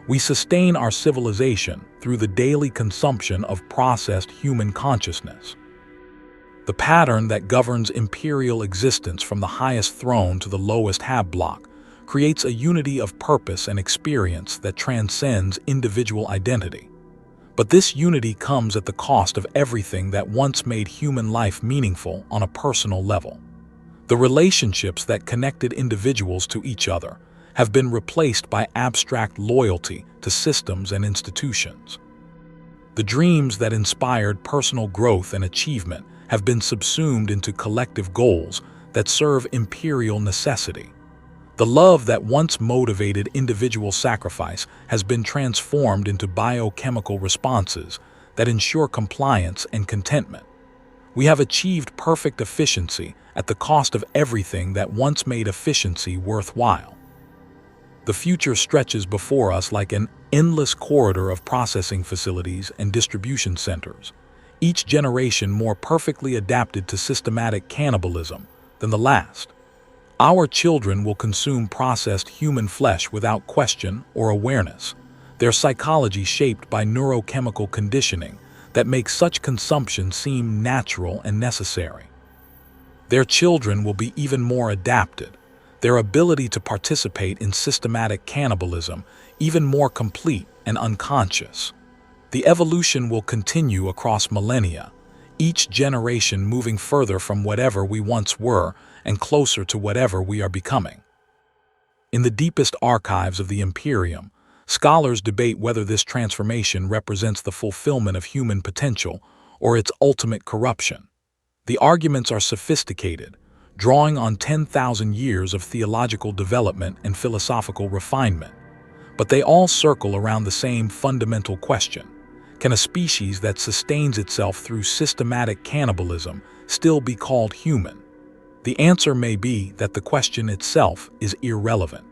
we sustain our civilization through the daily consumption of processed human consciousness. The pattern that governs Imperial existence from the highest throne to the lowest hab block creates a unity of purpose and experience that transcends individual identity. But this unity comes at the cost of everything that once made human life meaningful on a personal level. The relationships that connected individuals to each other have been replaced by abstract loyalty to systems and institutions. The dreams that inspired personal growth and achievement have been subsumed into collective goals that serve Imperial necessity. The love that once motivated individual sacrifice has been transformed into biochemical responses that ensure compliance and contentment. We have achieved perfect efficiency at the cost of everything that once made efficiency worthwhile. The future stretches before us like an endless corridor of processing facilities and distribution centers, each generation more perfectly adapted to systematic cannibalism than the last. Our children will consume processed human flesh without question or awareness, their psychology shaped by neurochemical conditioning that makes such consumption seem natural and necessary. Their children will be even more adapted, their ability to participate in systematic cannibalism even more complete and unconscious. The evolution will continue across millennia, each generation moving further from whatever we once were and closer to whatever we are becoming. In the deepest archives of the Imperium, scholars debate whether this transformation represents the fulfillment of human potential or its ultimate corruption. The arguments are sophisticated, drawing on 10,000 years of theological development and philosophical refinement, but they all circle around the same fundamental question: can a species that sustains itself through systematic cannibalism still be called human? The answer may be that the question itself is irrelevant.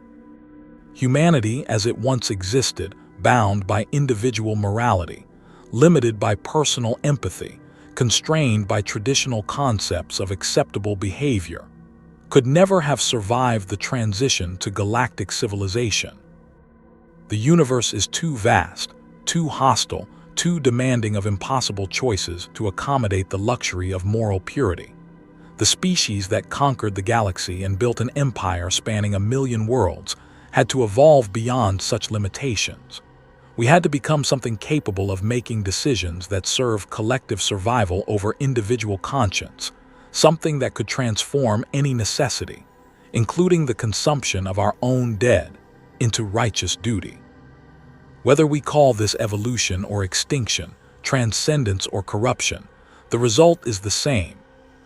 Humanity as it once existed, bound by individual morality, limited by personal empathy, constrained by traditional concepts of acceptable behavior, could never have survived the transition to galactic civilization. The universe is too vast, too hostile, too demanding of impossible choices to accommodate the luxury of moral purity. The species that conquered the galaxy and built an empire spanning 1,000,000 worlds had to evolve beyond such limitations. We had to become something capable of making decisions that serve collective survival over individual conscience, something that could transform any necessity, including the consumption of our own dead, into righteous duty. Whether we call this evolution or extinction, transcendence or corruption, the result is the same.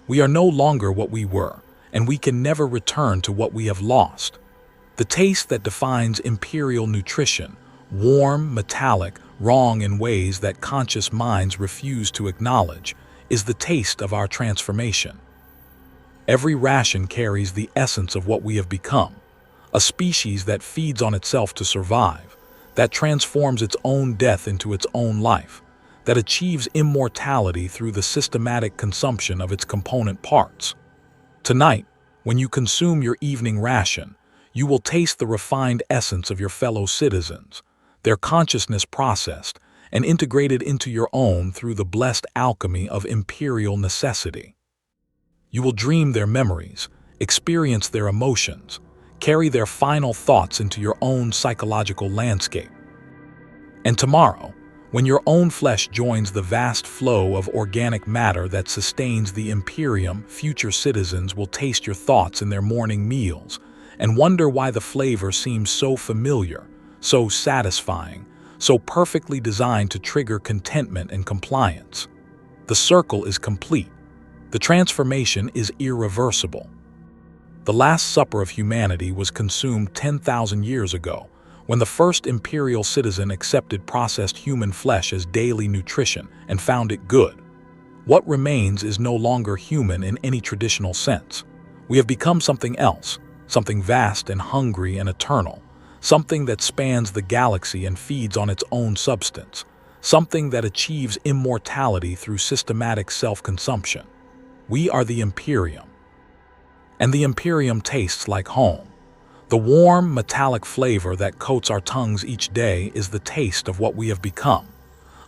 We are no longer what we were, and we can never return to what we have lost. The taste that defines Imperial nutrition, warm, metallic, wrong in ways that conscious minds refuse to acknowledge, is the taste of our transformation. Every ration carries the essence of what we have become, a species that feeds on itself to survive, that transforms its own death into its own life, that achieves immortality through the systematic consumption of its component parts. Tonight, when you consume your evening ration, you will taste the refined essence of your fellow citizens, their consciousness processed and integrated into your own through the blessed alchemy of Imperial necessity. You will dream their memories, experience their emotions, carry their final thoughts into your own psychological landscape. And tomorrow, when your own flesh joins the vast flow of organic matter that sustains the Imperium, future citizens will taste your thoughts in their morning meals and wonder why the flavor seems so familiar, so satisfying, so perfectly designed to trigger contentment and compliance. The circle is complete. The transformation is irreversible. The Last Supper of humanity was consumed 10,000 years ago, when the first Imperial citizen accepted processed human flesh as daily nutrition and found it good. What remains is no longer human in any traditional sense. We have become something else, something vast and hungry and eternal, something that spans the galaxy and feeds on its own substance, something that achieves immortality through systematic self-consumption. We are the Imperium. And the Imperium tastes like home. The warm, metallic flavor that coats our tongues each day is the taste of what we have become,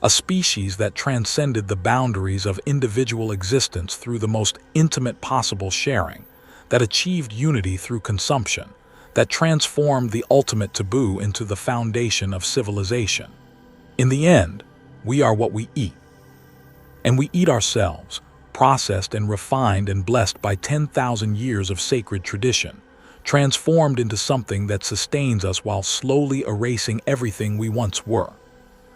a species that transcended the boundaries of individual existence through the most intimate possible sharing, that achieved unity through consumption, that transformed the ultimate taboo into the foundation of civilization. In the end, we are what we eat. And we eat ourselves, processed and refined and blessed by 10,000 years of sacred tradition, transformed into something that sustains us while slowly erasing everything we once were.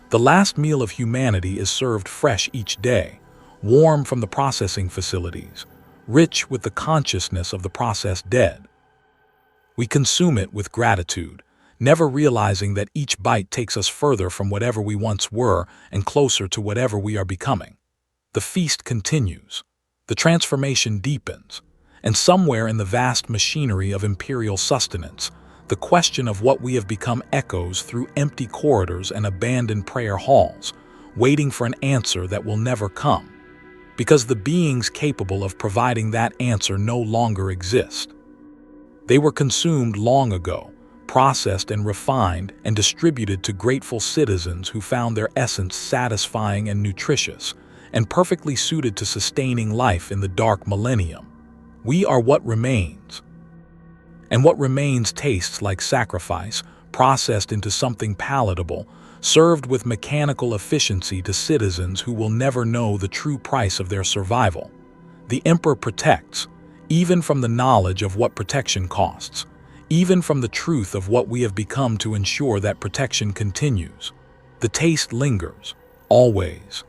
The last meal of humanity is served fresh each day, warm from the processing facilities, rich with the consciousness of the processed dead. We consume it with gratitude, never realizing that each bite takes us further from whatever we once were and closer to whatever we are becoming. The feast continues, the transformation deepens, and somewhere in the vast machinery of Imperial sustenance, the question of what we have become echoes through empty corridors and abandoned prayer halls, waiting for an answer that will never come, because the beings capable of providing that answer no longer exist. They were consumed long ago, processed and refined and distributed to grateful citizens who found their essence satisfying and nutritious, and perfectly suited to sustaining life in the dark millennium. We are what remains. And what remains tastes like sacrifice, processed into something palatable, served with mechanical efficiency to citizens who will never know the true price of their survival. The Emperor protects, even from the knowledge of what protection costs, even from the truth of what we have become to ensure that protection continues. The taste lingers, always.